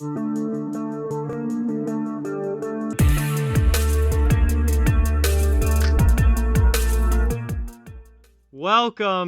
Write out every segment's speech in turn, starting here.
Welcome,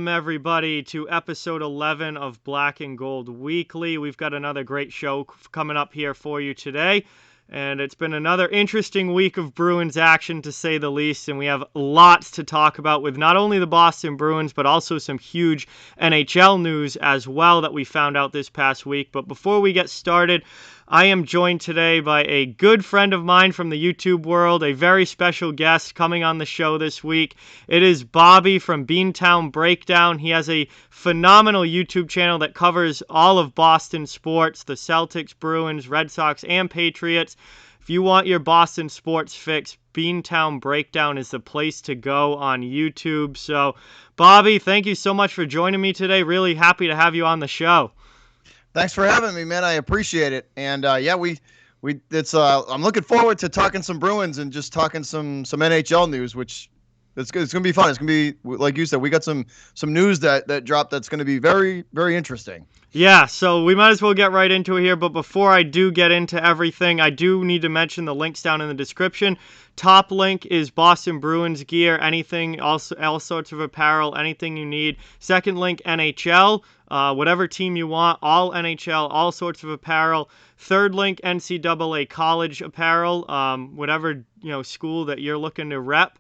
everybody, to episode 11 of Black and Gold Weekly. We've got another great show coming up here for you today, and it's been another interesting week of Bruins action, to say the least, and we have lots to talk about with not only the Boston Bruins, but also some huge NHL news as well that we found out this past week. But before we get started, I am joined today by a good friend of mine from the YouTube world, a very special guest coming on the show this week. It is Bobby from BeanTown BreakDown. He has a phenomenal YouTube channel that covers all of Boston sports, the Celtics, Bruins, Red Sox, and Patriots. If you want your Boston sports fix, BeanTown BreakDown is the place to go on YouTube. So, Bobby, thank you so much for joining me today. Really happy to have you on the show. Thanks for having me, man. I appreciate it. And I'm looking forward to talking some Bruins and just talking some NHL news, which it's going to be fun. It's going to be, like you said, we got some news that dropped that's going to be very, very interesting. Yeah, so we might as well get right into it here. But before I do get into everything, I do need to mention the links down in the description. Top link is Boston Bruins gear, anything, all sorts of apparel, anything you need. Second link, NHL. Whatever team you want, all NHL, all sorts of apparel. Third link, NCAA college apparel, whatever school that you're looking to rep.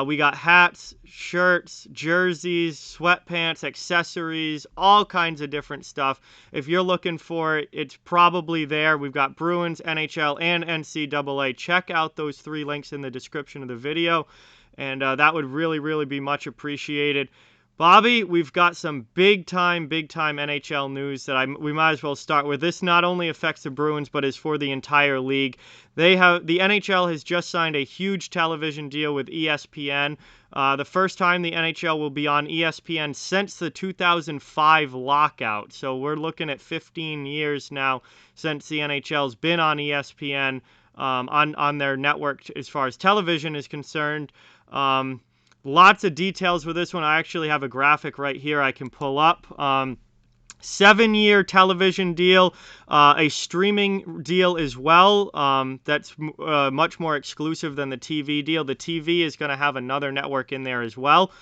We got hats, shirts, jerseys, sweatpants, accessories, all kinds of different stuff. If you're looking for it, it's probably there. We've got Bruins, NHL, and NCAA. Check out those three links in the description of the video, and that would really, really be much appreciated. Bobby, we've got some big-time NHL news that we might as well start with. This not only affects the Bruins, but is for the entire league. The NHL has just signed a huge television deal with ESPN. The first time the NHL will be on ESPN since the 2005 lockout. So we're looking at 15 years now since the NHL's been on ESPN on their network as far as television is concerned. Lots of details with this one. I actually have a graphic right here I can pull up. 7-year television deal, a streaming deal as well. That's much more exclusive than the TV deal. The TV is going to have another network in there as well.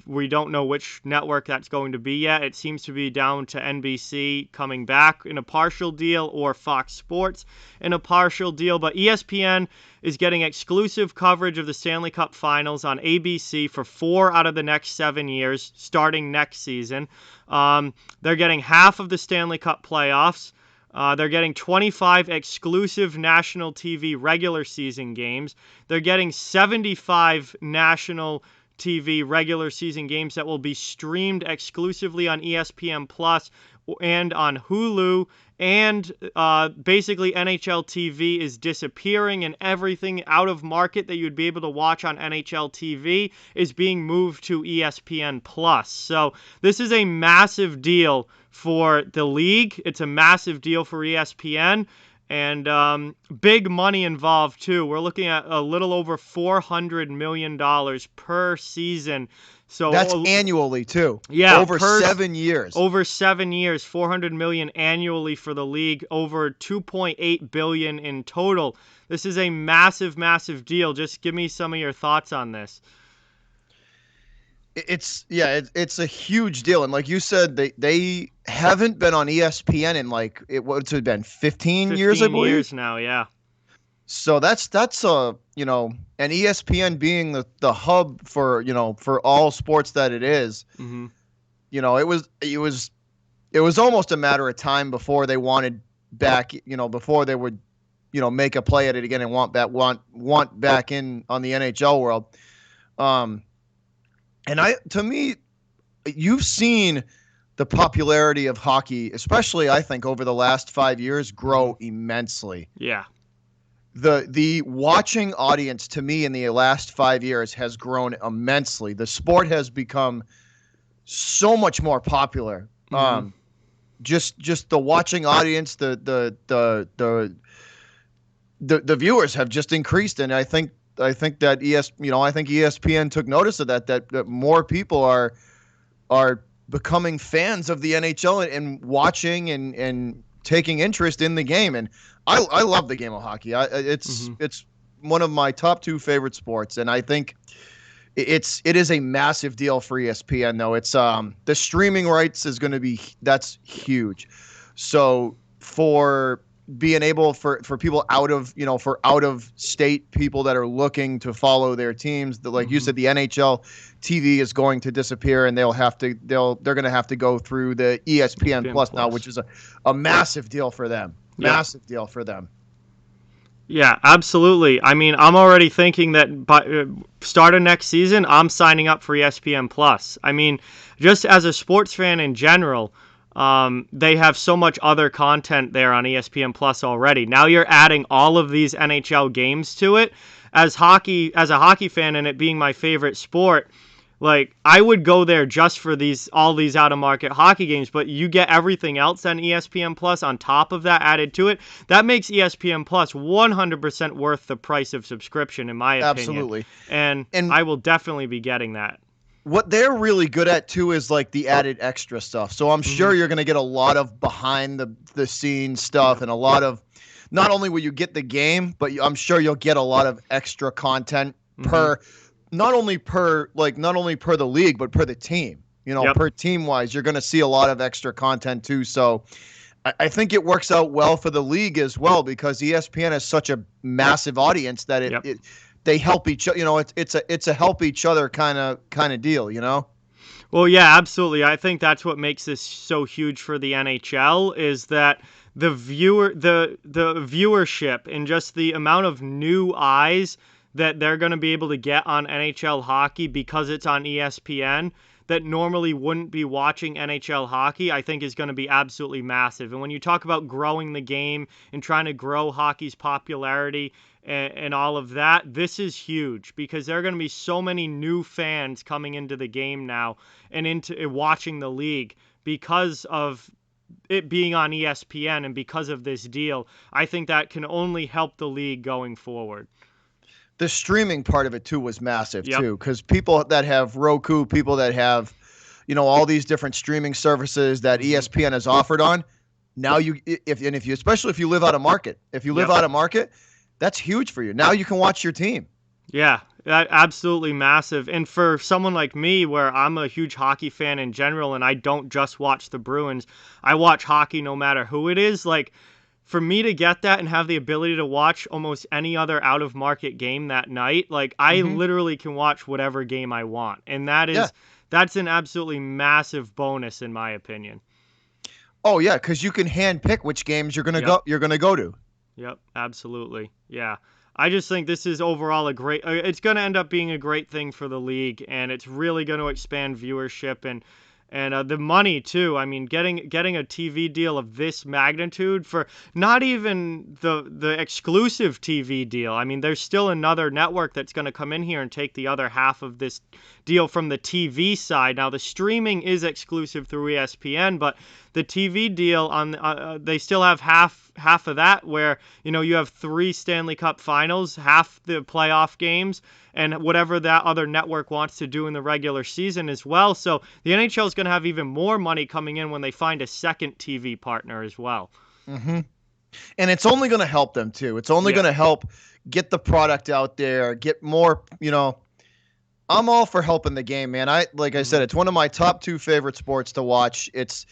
We don't know which network that's going to be yet. It seems to be down to NBC coming back in a partial deal or Fox Sports in a partial deal. But ESPN is getting exclusive coverage of the Stanley Cup Finals on ABC for 4 out of the next 7 years, starting next season. They're getting half of the Stanley Cup playoffs. They're getting 25 exclusive national TV regular season games. They're getting 75 national TV regular season games that will be streamed exclusively on ESPN Plus and on Hulu. And basically NHL TV is disappearing, and everything out of market that you'd be able to watch on NHL TV is being moved to ESPN Plus. So this is a massive deal for the league. It's a massive deal for ESPN. And big money involved, too. We're looking at a little over $400 million per season. So that's annually, too. Yeah. Over 7 years. Over 7 years, $400 million annually for the league, over $2.8 billion in total. This is a massive, massive deal. Just give me some of your thoughts on this. It's a huge deal, and like you said, they haven't been on ESPN in what's it been 15 years, I believe. 15 years now, yeah. So that's and ESPN being the hub for all sports that it is. Mm-hmm. It was almost a matter of time before they wanted back. Before they would make a play at it again and want back in on the NHL world. And to me, you've seen the popularity of hockey, especially I think over the last 5 years, grow immensely. Yeah. The watching audience to me in the last 5 years has grown immensely. The sport has become so much more popular. Mm-hmm. Just the watching audience, the viewers have just increased, and I think that ESPN took notice of that more people are becoming fans of the NHL and watching and taking interest in the game. And I love the game of hockey. It's one of my top 2 favorite sports, and I think it is a massive deal for ESPN though. It's the streaming rights is going to be that's huge. So for being able for people out of for out of state people that are looking to follow their teams, like you said, the NHL TV is going to disappear, and they're going to have to go through the ESPN Plus now, which is a massive deal for them. Massive deal for them. Yeah, absolutely. I mean, I'm already thinking that by start of next season, I'm signing up for ESPN Plus. I mean, just as a sports fan in general, they have so much other content there on ESPN Plus already. Now you're adding all of these NHL games to it. As a hockey fan, and it being my favorite sport, like, I would go there just for all these out-of-market hockey games, but you get everything else on ESPN Plus on top of that added to it. That makes ESPN Plus 100% worth the price of subscription, in my opinion. Absolutely. And I will definitely be getting that. What they're really good at, too, is, like, the added extra stuff. So I'm sure you're going to get a lot of behind-the-scenes stuff and a lot of – not only will you get the game, but I'm sure you'll get a lot of extra content not only per the league, but per the team. Per team wise, you're going to see a lot of extra content too. So I think it works out well for the league as well, because ESPN has such a massive audience that they help each other. It's a help each other kind of deal. Well, yeah, absolutely. I think that's what makes this so huge for the NHL is that the viewership and just the amount of new eyes that they're going to be able to get on NHL hockey because it's on ESPN that normally wouldn't be watching NHL hockey, I think is going to be absolutely massive. And when you talk about growing the game and trying to grow hockey's popularity and all of that, this is huge because there are going to be so many new fans coming into the game now and into watching the league because of it being on ESPN and because of this deal. I think that can only help the league going forward. The streaming part of it too was massive too, because people that have Roku, people that have, all these different streaming services that ESPN has offered on. Now especially if you live out of market, that's huge for you. Now you can watch your team. Yeah, absolutely massive. And for someone like me, where I'm a huge hockey fan in general, and I don't just watch the Bruins, I watch hockey no matter who it is. Like, for me to get that and have the ability to watch almost any other out-of-market game that night, like, I literally can watch whatever game I want. And that's an absolutely massive bonus, in my opinion. Oh, yeah, because you can hand-pick which games you're gonna go to. Yep, absolutely. Yeah. I just think this is overall it's going to end up being a great thing for the league, and it's really going to expand viewership and the money too. I mean, getting a TV deal of this magnitude for not even the exclusive TV deal. I mean, there's still another network that's going to come in here and take the other half of this deal from the TV side. Now, the streaming is exclusive through ESPN, but the TV deal on they still have half of that, where you have 3 Stanley Cup Finals, half the playoff games, and whatever that other network wants to do in the regular season as well. So the NHL is going to have even more money coming in when they find a second TV partner as well. And it's only going to help them too. It's only going to help get the product out there, get more. I'm all for helping the game, man. Like I said, it's one of my top 2 favorite sports to watch. It's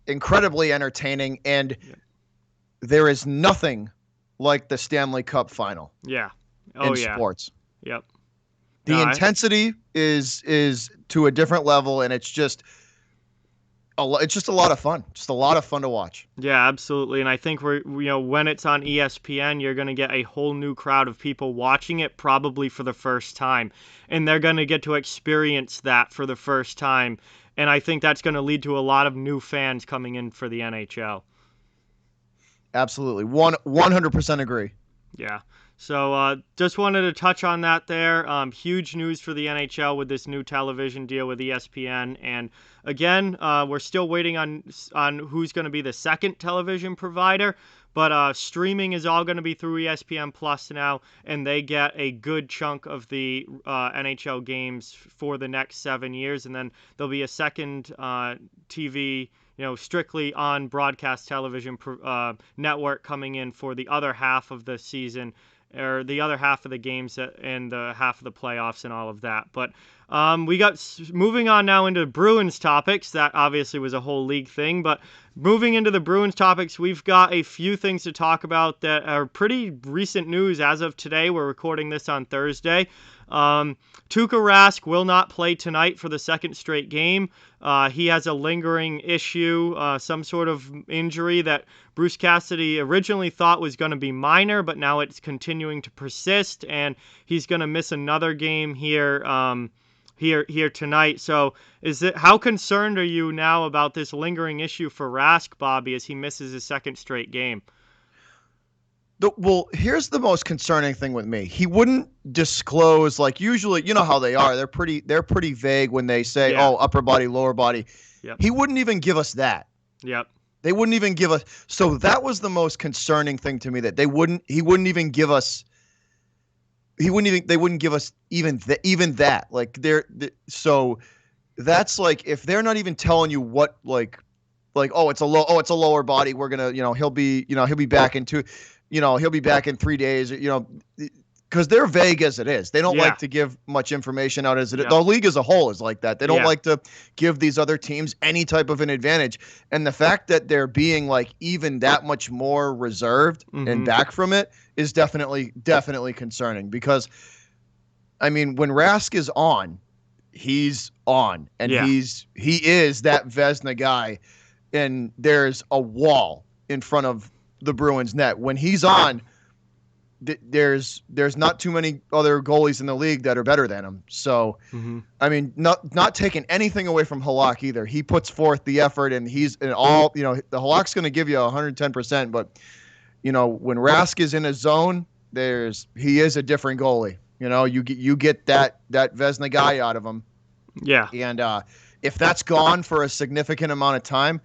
incredibly entertaining, and there is nothing like the Stanley Cup Final. Yeah. In sports. Yep. The intensity is to a different level, and it's just a lot of fun. Just a lot of fun to watch. Yeah, absolutely. And I think when it's on ESPN, you're going to get a whole new crowd of people watching it probably for the first time, and they're going to get to experience that for the first time. And I think that's going to lead to a lot of new fans coming in for the NHL. Absolutely. 100% agree. Yeah. So just wanted to touch on that there. Huge news for the NHL with this new television deal with ESPN. And again, we're still waiting on who's going to be the second television provider. But streaming is all going to be through ESPN Plus now, and they get a good chunk of the NHL games for the next 7 years. And then there'll be a second TV strictly on broadcast television network coming in for the other half of the season, or the other half of the games and the half of the playoffs and all of that. But we got moving on now into Bruins topics. That obviously was a whole league thing, but moving into the Bruins topics, we've got a few things to talk about that are pretty recent news as of today. We're recording this on Thursday. Tuukka Rask will not play tonight for the second straight game. He has a lingering issue, some sort of injury that Bruce Cassidy originally thought was going to be minor, but now it's continuing to persist, and he's going to miss another game here tonight. So how concerned are you now about this lingering issue for Rask, Bobby, as he misses his second straight game? Well, here's the most concerning thing with me. He wouldn't disclose, like usually, you know how they are. They're pretty vague when they say, Yeah. "Oh, upper body, lower body." Yep. He wouldn't even give us that. Yep. They wouldn't even give us. So that was the most concerning thing to me, that he wouldn't even give us. They wouldn't give us even that. Like so that's like, if they're not even telling you what, like it's a lower body. We're gonna, he'll be back in he'll be back in 3 days, because they're vague as it is. They don't like to give much information out as it is. The league as a whole is like that. They don't like to give these other teams any type of an advantage. And the fact that they're being like even that much more reserved and back from it is definitely concerning, because I mean, when Rask is on, he's on, and he is that Vezina guy, and there's a wall in front of the Bruins net. When he's on, there's not too many other goalies in the league that are better than him. So, I mean, not taking anything away from Halak either. He puts forth the effort, and he's in all, the Halak's going to give you 110%, but when Rask is in his zone, he is a different goalie. You get that Vezina guy out of him. Yeah. And if that's gone for a significant amount of time,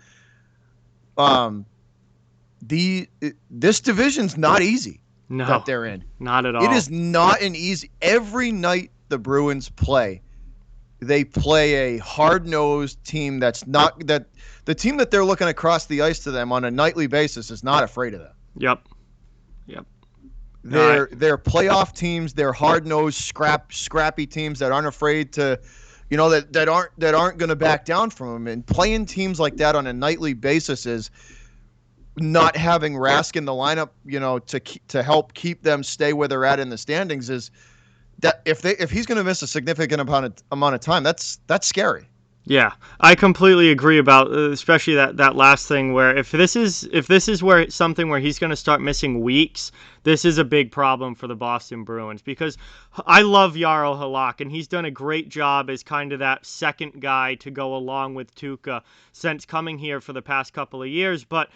this division's not easy. No, that they're in. Not at all. It is not an easy. Every night the Bruins play, they play a hard-nosed team that's not that the team that they're looking across the ice to them on a nightly basis is not afraid of them. Yep. They're playoff teams. They're hard-nosed, scrappy teams that aren't afraid to, that aren't going to back down from them. And playing teams like that on a nightly basis is not having Rask in the lineup, to help keep them stay where they're at in the standings, is that if he's going to miss a significant amount of time, that's scary. Yeah, I completely agree about, especially that last thing, where if this is where something where he's going to start missing weeks, this is a big problem for the Boston Bruins, because I love Jarro Halak, and he's done a great job as kind of that second guy to go along with Tuukka since coming here for the past couple of years, but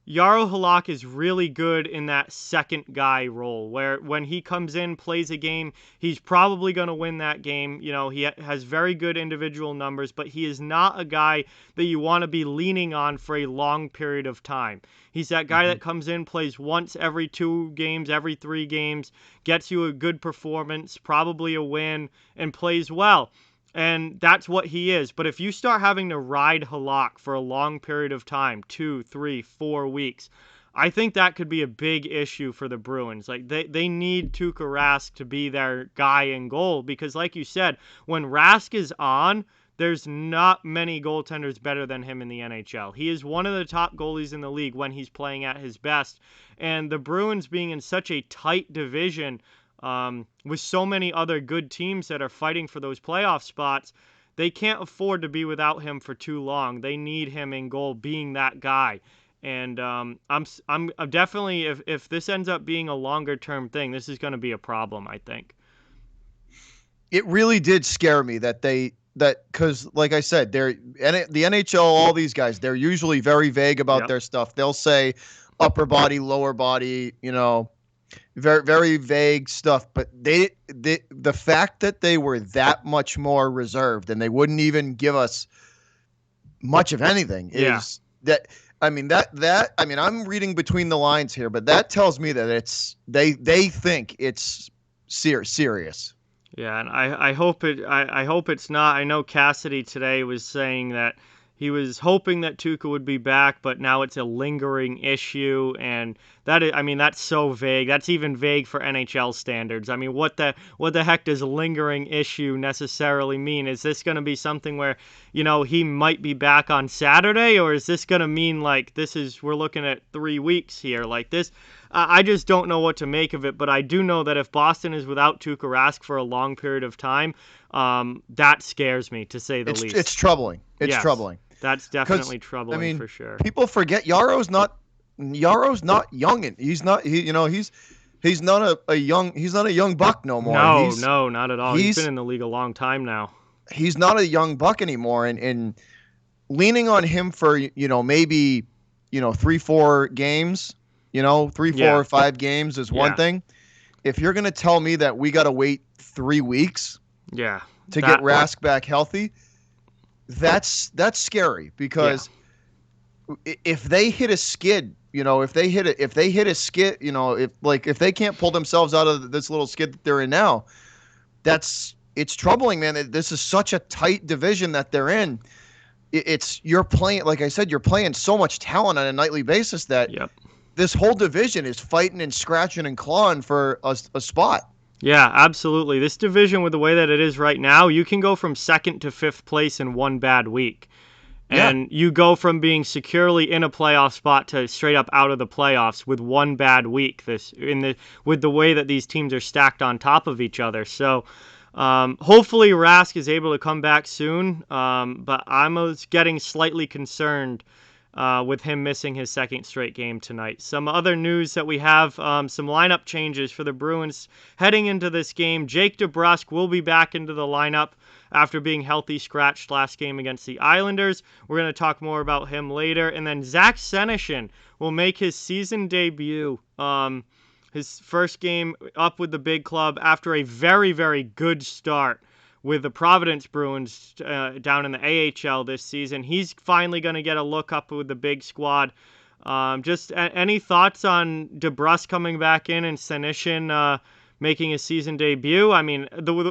Jarro Halak is really good in that second guy role, where when he comes in, plays a game, he's probably going to win that game. He has very good individual numbers, but he is not a guy that you want to be leaning on for a long period of time. He's that guy that comes in, plays once every 2 games, every 3 games, gets you a good performance, probably a win, and plays well. And that's what he is. But if you start having to ride Halak for a long period of time, 2, 3, 4 weeks, I think that could be a big issue for the Bruins. Like they need Tuukka Rask to be their guy in goal, because like you said, when Rask is on, there's not many goaltenders better than him in the NHL. He is one of the top goalies in the league when he's playing at his best. And the Bruins being in such a tight division, with so many other good teams that are fighting for those playoff spots, they can't afford to be without him for too long. They need him in goal, being that guy. And I'm definitely, if this ends up being a longer term thing, this is going to be a problem, I think. It really did scare me because like I said, the NHL, all these guys, they're usually very vague about their stuff. They'll say upper body, lower body, very, very vague stuff, but the fact that they were that much more reserved and they wouldn't even give us much of anything is that. I mean, I'm reading between the lines here, but that tells me that they think it's serious. Yeah, and I hope it's not. I know Cassidy today was saying that he was hoping that Tuukka would be back, but now it's a lingering issue, and that's so vague. That's even vague for NHL standards. I mean, what the heck does lingering issue necessarily mean? Is this going to be something where, he might be back on Saturday, or is this going to mean like we're looking at 3 weeks here? Like this, I just don't know what to make of it, but I do know that if Boston is without Tuukka Rask for a long period of time, that scares me, to say the least. It's troubling. It's troubling. That's definitely troubling, for sure. People forget Yaro's not young. He's not a young buck no more. No, not at all. He's been in the league a long time now. He's not a young buck anymore, and leaning on him for maybe 3-4 games, 3-4 or 5 games is one thing. If you're gonna tell me that we gotta wait 3 weeks, to get Rask back healthy, that's scary, because if they hit a skid, if they hit a skid, if they can't pull themselves out of this little skid that they're in now, it's troubling, man. This is such a tight division that they're in. You're playing, like I said, you're playing so much talent on a nightly basis that this whole division is fighting and scratching and clawing for a spot. Yeah, absolutely. This division, with the way that it is right now, you can go from 2nd to 5th place in one bad week. And you go from being securely in a playoff spot to straight up out of the playoffs with one bad week. With the way that these teams are stacked on top of each other. So hopefully Rask is able to come back soon. But I'm getting slightly concerned with him missing his 2nd straight game tonight. Some other news that we have, some lineup changes for the Bruins heading into this game. Jake DeBrusk will be back into the lineup after being healthy scratched last game against the Islanders. We're going to talk more about him later. And then Zach Senyshyn will make his season debut, his first game up with the big club after a very, very good start with the Providence Bruins down in the AHL this season. He's finally going to get a look up with the big squad. Just any thoughts on DeBrusk coming back in and Senyshyn making his season debut? I mean,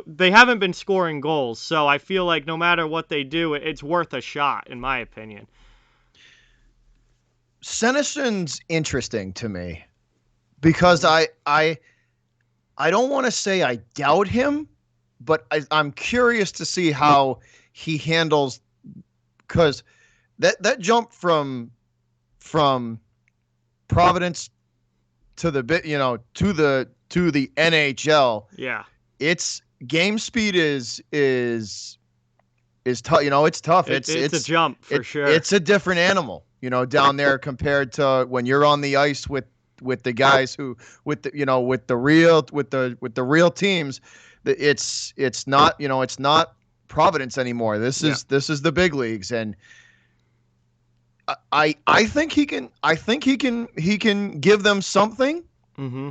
they haven't been scoring goals, so I feel like no matter what they do, it's worth a shot, in my opinion. Senyshyn's interesting to me because I don't want to say I doubt him, but I'm curious to see how he handles, because that jump from Providence to the NHL. Yeah. It's game speed is tough. It's tough. It's a jump for sure. It's a different animal, down there compared to when you're on the ice with the guys with the real teams. It's not Providence anymore. This is the big leagues, and I think he can give them something. Mm-hmm.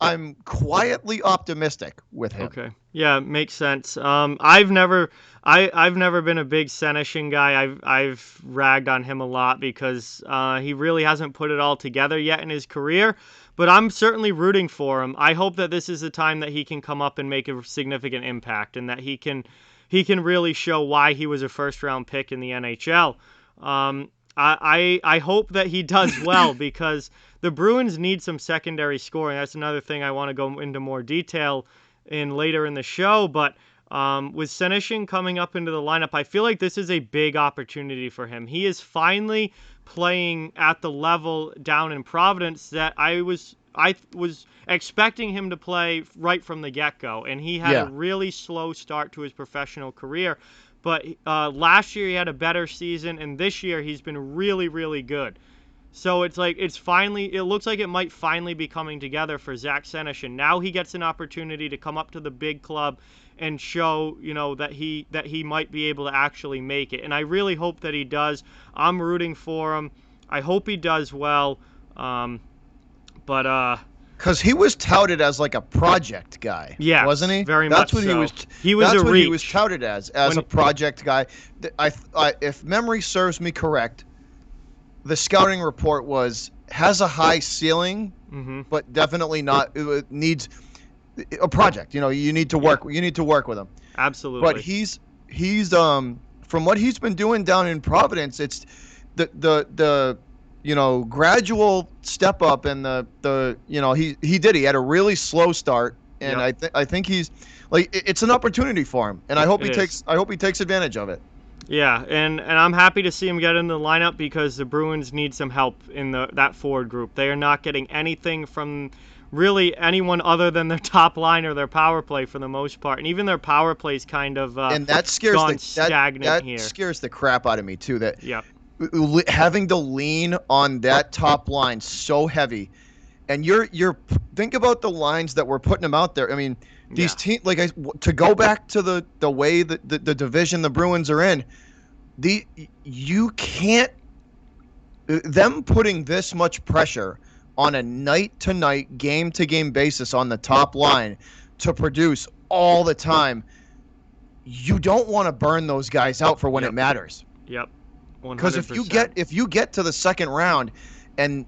I'm quietly optimistic with him. Okay. Yeah, makes sense. I've never been a big Senyshyn guy. I've ragged on him a lot because he really hasn't put it all together yet in his career. But I'm certainly rooting for him. I hope that this is the time that he can come up and make a significant impact, and that he can really show why he was a first-round pick in the NHL. I hope that he does well because the Bruins need some secondary scoring. That's another thing I want to go into more detail in later in the show. But with Senyshyn coming up into the lineup, I feel like this is a big opportunity for him. He is finally playing at the level down in Providence that I was expecting him to play right from the get-go, and he had a really slow start to his professional career. But last year he had a better season, and this year he's been really, really good. So it looks like it might finally be coming together for Zach Senyshyn. Now he gets an opportunity to come up to the big club and show, that he might be able to actually make it. And I really hope that he does. I'm rooting for him. I hope he does well. Because he was touted as like a project guy, wasn't he? Very much so. He was that's a what reach. He was touted as a project guy. If memory serves me correct, the scouting report has a high ceiling, but definitely not. It needs a project. You need to work. You need to work with him. Absolutely. But he's from what he's been doing down in Providence, it's the gradual step up, and he had a really slow start, and I think he's like, it's an opportunity for him, and I hope he takes advantage of it. Yeah, and I'm happy to see him get in the lineup because the Bruins need some help in that forward group. They are not getting anything from really anyone other than their top line or their power play for the most part, and even their power play's kind of and that scares gone stagnant here. That scares the crap out of me too. That Yep. Having to lean on that top line so heavy, and you're think about the lines that we're putting them out there. I mean, these teams, to go back to the way that the division the Bruins are in, you can't, them putting this much pressure on a night-to-night, game-to-game basis on the top line to produce all the time. You don't want to burn those guys out for when it matters. Yep. 100%. Because if you get to the second round and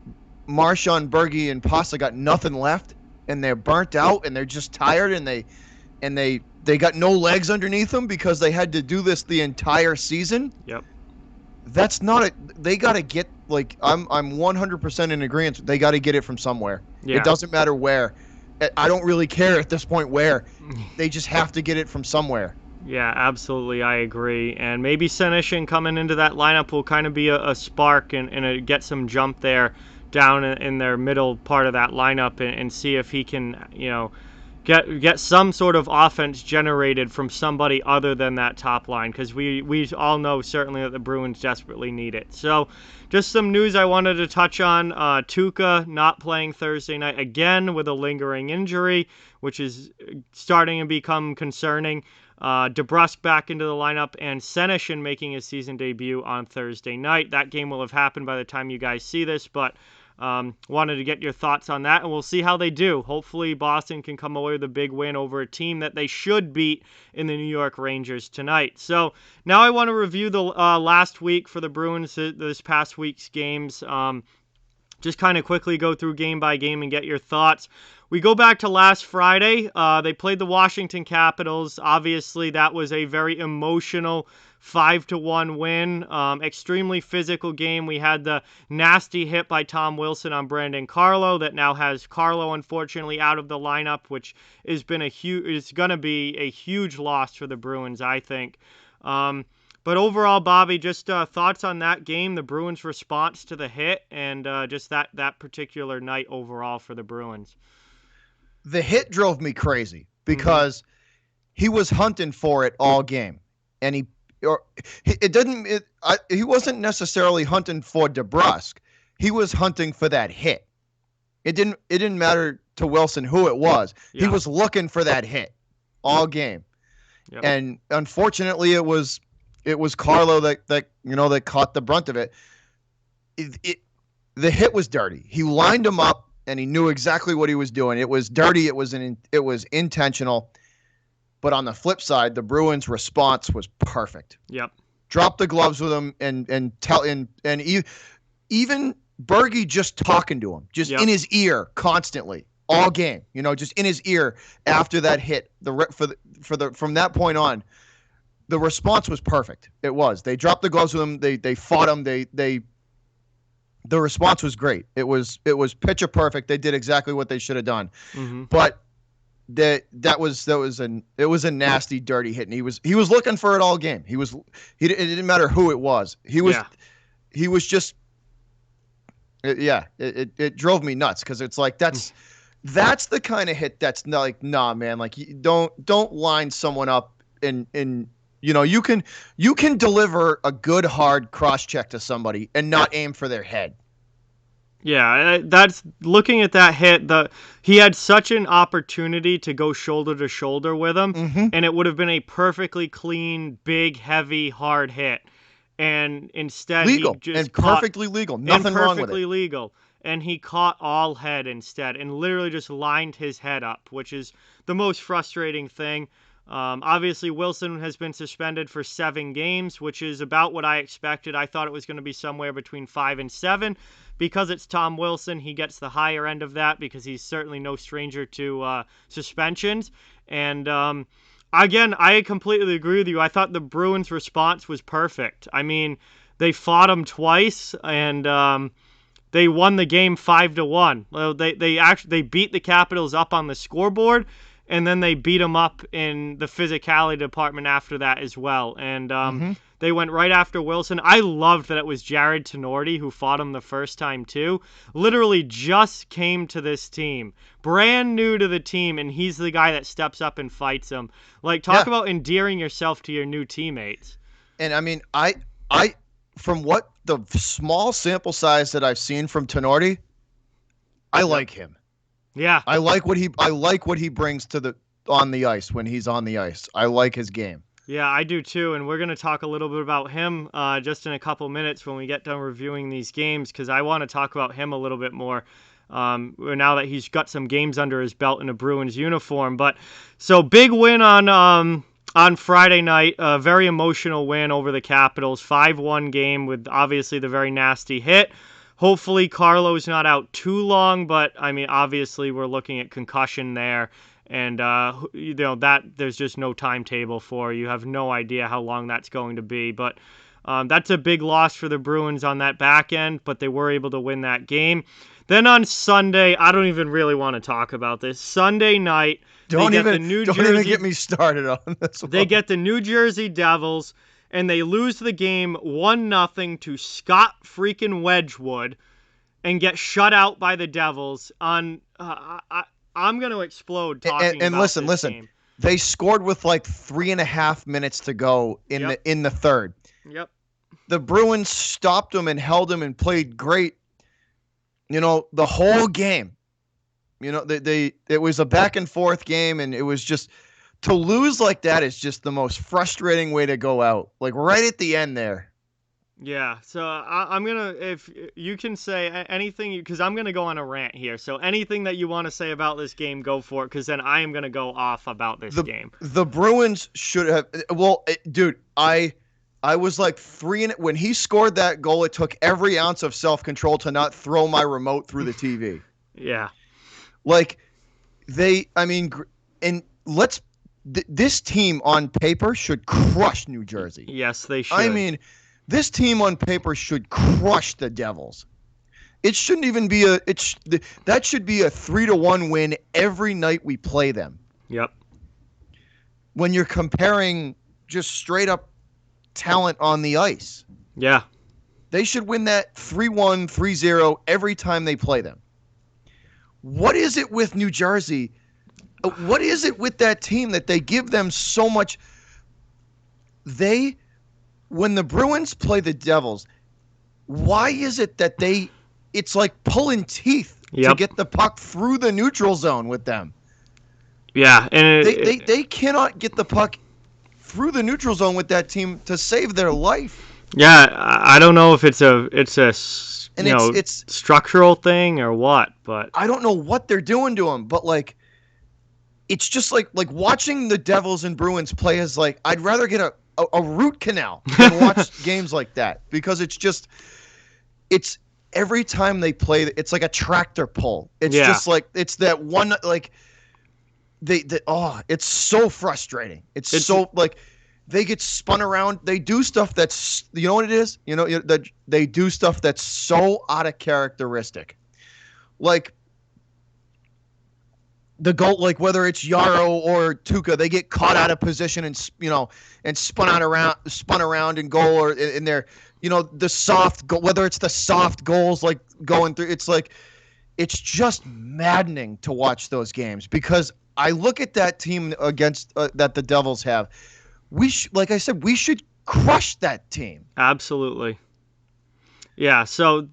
Marchand, Berge, and Pasta got nothing left, and they're burnt out, and they're just tired, and they got no legs underneath them because they had to do this the entire season. Yep. That's not it. They got to get, like, I'm 100% in agreement. They got to get it from somewhere. Yeah. It doesn't matter where. I don't really care at this point where. They just have to get it from somewhere. Yeah, absolutely. I agree. And maybe Senyshyn coming into that lineup will kind of be a spark and get some jump there down in their middle part of that lineup and see if he can, get some sort of offense generated from somebody other than that top line, because we all know certainly that the Bruins desperately need it. So just some news I wanted to touch on. Tuukka not playing Thursday night again with a lingering injury, which is starting to become concerning. DeBrusk back into the lineup, and Senyshyn making his season debut on Thursday night. That game will have happened by the time you guys see this, but wanted to get your thoughts on that, and we'll see how they do. Hopefully Boston can come away with a big win over a team that they should beat in the New York Rangers tonight. So now I want to review the last week for the Bruins, this past week's games. Just kind of quickly go through game by game and get your thoughts. We go back to last Friday. They played the Washington Capitals. Obviously, that was a very emotional 5-1 win. Extremely physical game. We had the nasty hit by Tom Wilson on Brandon Carlo that now has Carlo, unfortunately, out of the lineup, which is going to be a huge loss for the Bruins, I think. But overall, Bobby, just thoughts on that game, the Bruins' response to the hit, and just that particular night overall for the Bruins. The hit drove me crazy because he was hunting for it all game, and he wasn't necessarily hunting for DeBrusk. He was hunting for that hit. It didn't matter to Wilson who it was. Yeah. He was looking for that hit all game, and unfortunately, it was Carlo that caught the brunt of it. The hit was dirty. He lined him up, and he knew exactly what he was doing. It was dirty. It was intentional. But on the flip side, the Bruins' response was perfect. Yep. Dropped the gloves with him and even Berge just talking to him, just in his ear constantly all game. Just in his ear after that hit. From that point on, the response was perfect. It was. They dropped the gloves with him. They fought him. The response was great. It was picture perfect. They did exactly what they should have done. Mm-hmm. But it was a nasty, dirty hit, and he was looking for it all game. It didn't matter who it was. He was just it drove me nuts because it's like that's the kind of hit that's not like, nah, man, like you don't line someone up and you can deliver a good hard cross check to somebody and not aim for their head. Yeah, that's looking at that hit. He had such an opportunity to go shoulder to shoulder with him, and it would have been a perfectly clean, big, heavy, hard hit. And instead, legal he just and perfectly legal, nothing wrong with it. Perfectly legal, and he caught all head instead, and literally just lined his head up, which is the most frustrating thing. Obviously, Wilson has been suspended for 7 games, which is about what I expected. I thought it was going to be somewhere between 5 and 7. Because it's Tom Wilson, he gets the higher end of that because he's certainly no stranger to suspensions. And Again, I completely agree with you. I thought the Bruins' response was perfect. I mean, they fought them twice, and they won the game 5-1. Well, they beat the Capitals up on the scoreboard, and then they beat them up in the physicality department after that as well. And they went right after Wilson. I loved that it was Jared Tinordi who fought him the first time too. Literally just came to this team, brand new to the team, and he's the guy that steps up and fights him. Like, talk about endearing yourself to your new teammates. And I mean, I from what the small sample size that I've seen from Tinordi, I like him. Yeah, I like what he brings to on the ice when he's on the ice. I like his game. Yeah, I do too, and we're going to talk a little bit about him just in a couple minutes when we get done reviewing these games, because I want to talk about him a little bit more now that he's got some games under his belt in a Bruins uniform. But so big win on Friday night, a very emotional win over the Capitals, 5-1 game with obviously the very nasty hit. Hopefully Carlo's not out too long, but I mean, obviously we're looking at concussion there. And, that there's just no timetable for. You have no idea how long that's going to be. But that's a big loss for the Bruins on that back end, but they were able to win that game. Then on Sunday, I don't even really want to talk about this. Sunday night, don't even get me started on this one. They get the New Jersey Devils, and they lose the game 1-0 to Scott freaking Wedgwood and get shut out by the Devils on I'm going to explode talking and about listen. game. They scored with like 3.5 minutes to go in the third. Yep. The Bruins stopped them and held them and played great. The whole game. It was a back and forth game, and it was just to lose like that is just the most frustrating way to go out. Like right at the end there. Yeah, so I'm going to, if you can say anything, because I'm going to go on a rant here. So anything that you want to say about this game, go for it, because then I am going to go off about this game. The Bruins should have, dude, I was like when he scored that goal, it took every ounce of self-control to not throw my remote through the TV. Yeah. Like, this team on paper should crush New Jersey. Yes, they should. I mean, this team on paper should crush the Devils. It shouldn't even be that should be a 3-1 win every night we play them. Yep. When you're comparing just straight up talent on the ice. Yeah. They should win that 3-1, 3-0 every time they play them. What is it with New Jersey? What is it with that team that they give them so much? When the Bruins play the Devils, why is it that it's like pulling teeth to get the puck through the neutral zone with them? Yeah, and they cannot get the puck through the neutral zone with that team to save their life. Yeah, I don't know if it's a structural thing or what, but I don't know what they're doing to them, but like it's just like watching the Devils and Bruins play is like I'd rather get a root canal than watch games like that, because it's every time they play, it's like a tractor pull. It's just like it's that one like it's so frustrating. It's so like they get spun around. They do stuff that's what it is. That they do stuff that's so out of characteristic, like the goal, like whether it's Yarrow or Tuukka, they get caught out of position and spun around and goal, or in their the soft goal, whether it's the soft goals like going through. It's like it's just maddening to watch those games, because I look at that team against that the Devils have. Like I said, we should crush that team. Absolutely. Yeah, so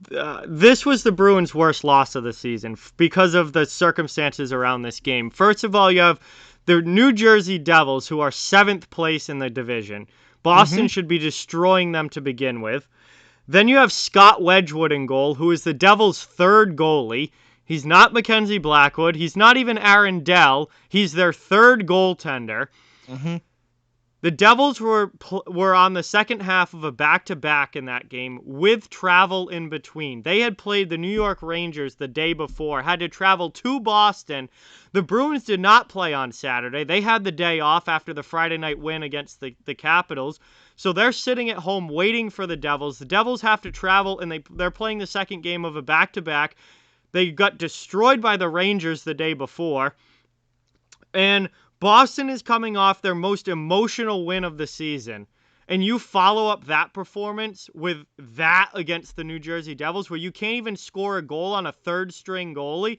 this was the Bruins' worst loss of the season because of the circumstances around this game. First of all, you have the New Jersey Devils, who are 7th place in the division. Boston should be destroying them to begin with. Then you have Scott Wedgwood in goal, who is the Devils' 3rd goalie. He's not Mackenzie Blackwood. He's not even Aaron Dell. He's their 3rd goaltender. The Devils were on the second half of a back-to-back in that game with travel in between. They had played the New York Rangers the day before, had to travel to Boston. The Bruins did not play on Saturday. They had the day off after the Friday night win against the Capitals. So they're sitting at home waiting for the Devils. The Devils have to travel, and they're playing the second game of a back-to-back. They got destroyed by the Rangers the day before. And Boston is coming off their most emotional win of the season. And you follow up that performance with that against the New Jersey Devils, where you can't even score a goal on a third-string goalie.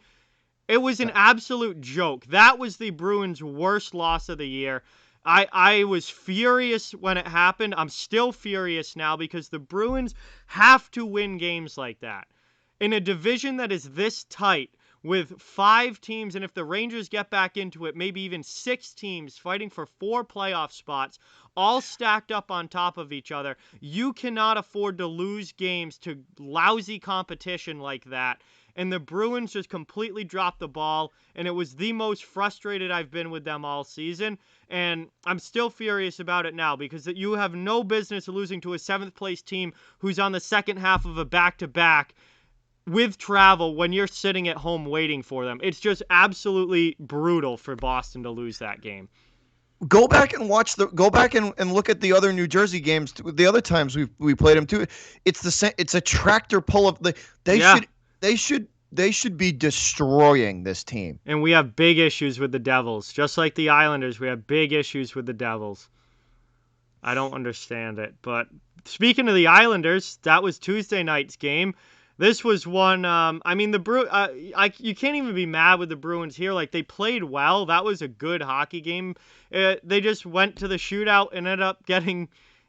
It was an absolute joke. That was the Bruins' worst loss of the year. I was furious when it happened. I'm still furious now because the Bruins have to win games like that. In a division that is this tight, with 5 teams, and if the Rangers get back into it, maybe even 6 teams fighting for 4 playoff spots, all stacked up on top of each other, you cannot afford to lose games to lousy competition like that. And the Bruins just completely dropped the ball, and it was the most frustrated I've been with them all season. And I'm still furious about it now because you have no business losing to a 7th-place team who's on the second half of a back-to-back with travel when you're sitting at home waiting for them. It's just absolutely brutal for Boston to lose that game. Go back and look at the other New Jersey games, the other times we played them too. It's the same. It's a tractor pull of they should be destroying this team. And we have big issues with the Devils. Just like the Islanders, we have big issues with the Devils. I don't understand it. But speaking of the Islanders, that was Tuesday night's game. This was one, you can't even be mad with the Bruins here. Like, they played well. That was a good hockey game. They just went to the shootout and ended up getting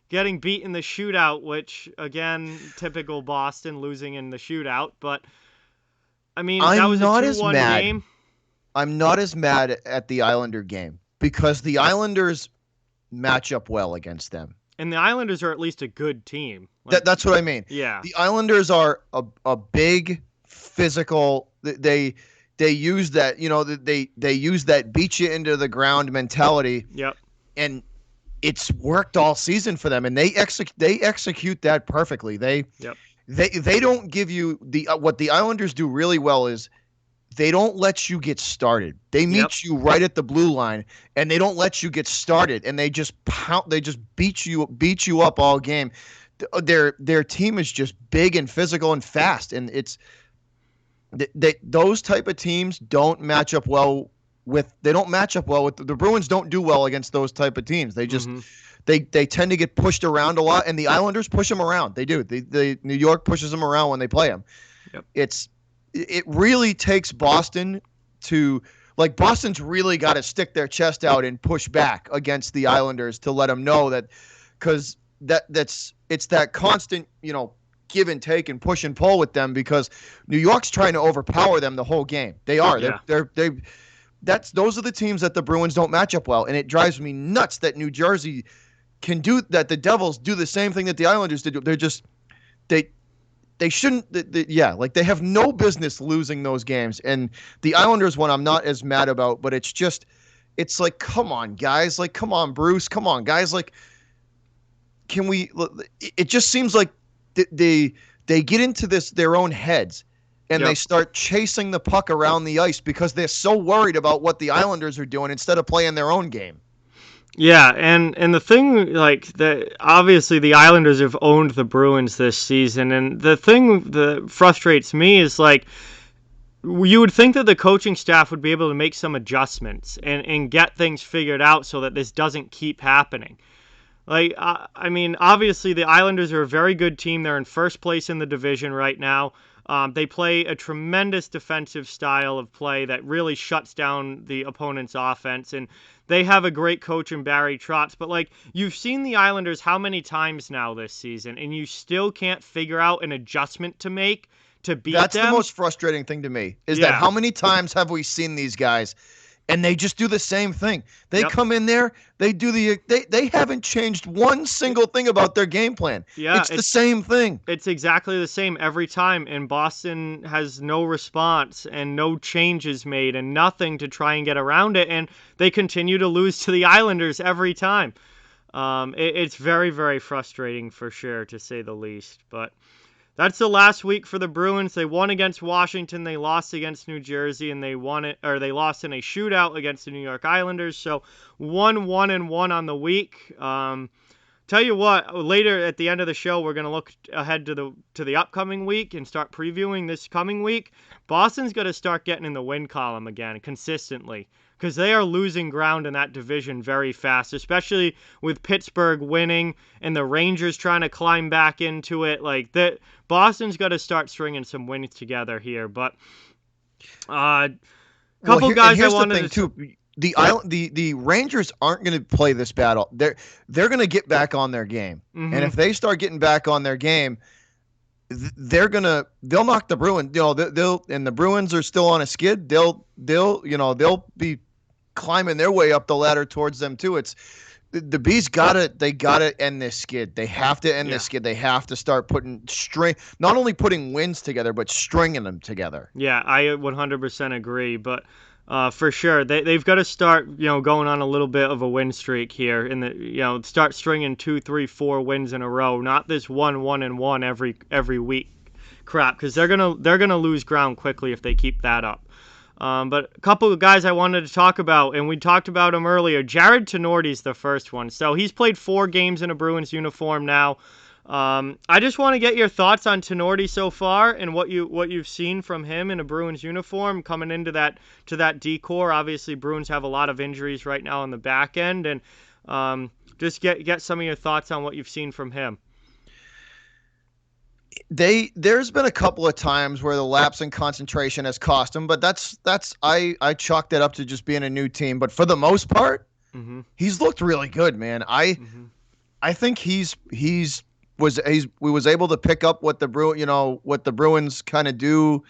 beat in the shootout, which, again, typical Boston, losing in the shootout. But, I mean, that was a 2-1 game. I'm not as mad at the Islander game because the Islanders match up well against them. And the Islanders are at least a good team. Like, that's what I mean. Yeah. The Islanders are a big physical. They use that, they use that beat you into the ground mentality. Yep. And it's worked all season for them, and they execute that perfectly. They don't give you what the Islanders do really well is they don't let you get started. They meet you right at the blue line, and they don't let you get started, and they just beat you up all game. Their team is just big and physical and fast, and those type of teams don't match up well with. They don't match up well with the Bruins. Don't do well against those type of teams. They just they tend to get pushed around a lot, and the Islanders push them around. They do. The New York pushes them around when they play them. Yep. It really takes Boston to Boston's really got to stick their chest out and push back against the Islanders to let them know that, because it's that constant give and take and push and pull with them, because New York's trying to overpower them the whole game. They are. Yeah. Those are the teams that the Bruins don't match up well, and it drives me nuts that New Jersey can do that. The Devils do the same thing that the Islanders did. They're just they shouldn't. They have no business losing those games. And the Islanders one I'm not as mad about, but it's like, come on, guys. Like, come on, Bruce. Come on, guys. Like, can we? It just seems like they get into their own heads, and they start chasing the puck around the ice because they're so worried about what the Islanders are doing instead of playing their own game. Yeah, and the thing, obviously the Islanders have owned the Bruins this season, and the thing that frustrates me is, you would think that the coaching staff would be able to make some adjustments and get things figured out so that this doesn't keep happening. Obviously the Islanders are a very good team. They're in first place in the division right now. They play a tremendous defensive style of play that really shuts down the opponent's offense, and they have a great coach in Barry Trotz. But, you've seen the Islanders how many times now this season, and you still can't figure out an adjustment to make to beat them? That's the most frustrating thing to me, is that how many times have we seen these guys, and they just do the same thing. They come in there, they do they haven't changed one single thing about their game plan. Yeah, it's the same thing. It's exactly the same every time, and Boston has no response and no changes made and nothing to try and get around it, and they continue to lose to the Islanders every time. It's very, very frustrating for sure, to say the least. But that's the last week for the Bruins. They won against Washington, they lost against New Jersey, and they lost in a shootout against the New York Islanders. So 1-1-1 on the week. Tell you what, later at the end of the show, we're going to look ahead to the upcoming week and start previewing this coming week. Boston's going to start getting in the win column again consistently, because they are losing ground in that division very fast, especially with Pittsburgh winning and the Rangers trying to climb back into it. Like, that, Boston's got to start stringing some wins together here. But guys I wanted to... The Rangers aren't going to play this battle. They're going to get back on their game, and if they start getting back on their game, they'll knock the Bruins. And the Bruins are still on a skid. They'll be climbing their way up the ladder towards them too. It's the Bees gotta end this skid. They have to end this skid. They have to start not only putting wins together, but stringing them together. Yeah, I 100% agree, but. For sure, they've got to start, going on a little bit of a win streak here, and start stringing 2, 3, 4 wins in a row. Not this 1-1-1 every week crap, because they're gonna lose ground quickly if they keep that up. But a couple of guys I wanted to talk about, and we talked about him earlier. Jared Tinordi's the first one. So he's played 4 games in a Bruins uniform now. I just want to get your thoughts on Tinordi so far and what you've seen from him in a Bruins uniform coming into that D-core. Obviously, Bruins have a lot of injuries right now on the back end, and just get some of your thoughts on what you've seen from him. There's been a couple of times where the lapse in concentration has cost him, but I chalked that up to just being a new team. But for the most part, he's looked really good, man. I think he was able to pick up what the Bruins kind of do,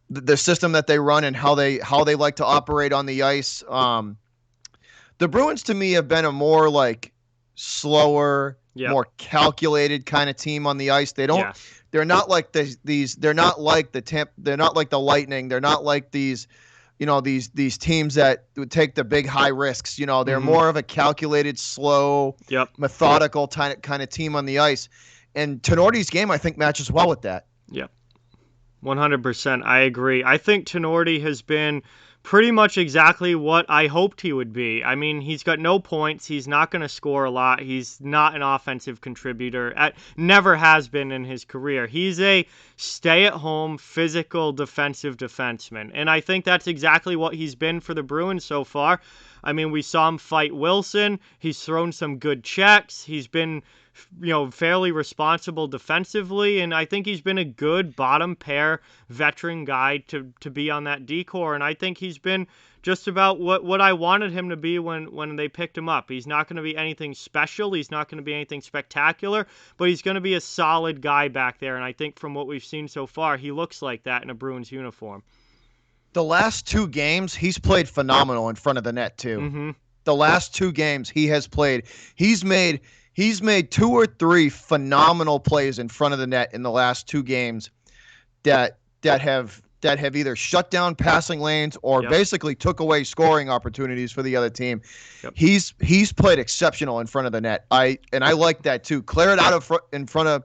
the system that they run and how they like to operate on the ice. The Bruins to me have been a more like slower, more calculated kind of team on the ice. They're not like they're not like the Lightning. They're not like these teams that would take the big high risks. They're more of a calculated, slow, methodical kind of team on the ice. And Tinordi's game, I think, matches well with that. Yep. 100%. I agree. I think Tinordi has been pretty much exactly what I hoped he would be. I mean, he's got no points. He's not going to score a lot. He's not an offensive contributor. Never has been in his career. He's a stay-at-home, physical, defensive defenseman. And I think that's exactly what he's been for the Bruins so far. I mean, we saw him fight Wilson. He's thrown some good checks. He's been, fairly responsible defensively, and I think he's been a good bottom pair veteran guy to be on that D-core, and I think he's been just about what I wanted him to be when they picked him up. He's not going to be anything special. He's not going to be anything spectacular, but he's going to be a solid guy back there, and I think from what we've seen so far, he looks like that in a Bruins uniform. The last 2 games, he's played phenomenal in front of the net, too. The last 2 games he has played, he's made 2 or 3 phenomenal plays in front of the net in the last 2 games that have either shut down passing lanes or basically took away scoring opportunities for the other team. He's played exceptional in front of the net. I like that too. Clear it out of in front of,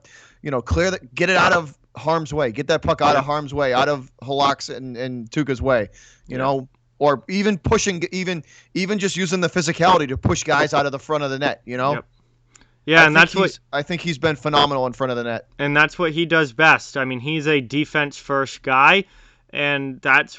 get it out of harm's way. Get that puck out of harm's way, out of Halak's and Tuukka's way. Or even pushing, even just using the physicality to push guys out of the front of the net. Yeah, and I think he's been phenomenal in front of the net. And that's what he does best. I mean, he's a defense-first guy, and that's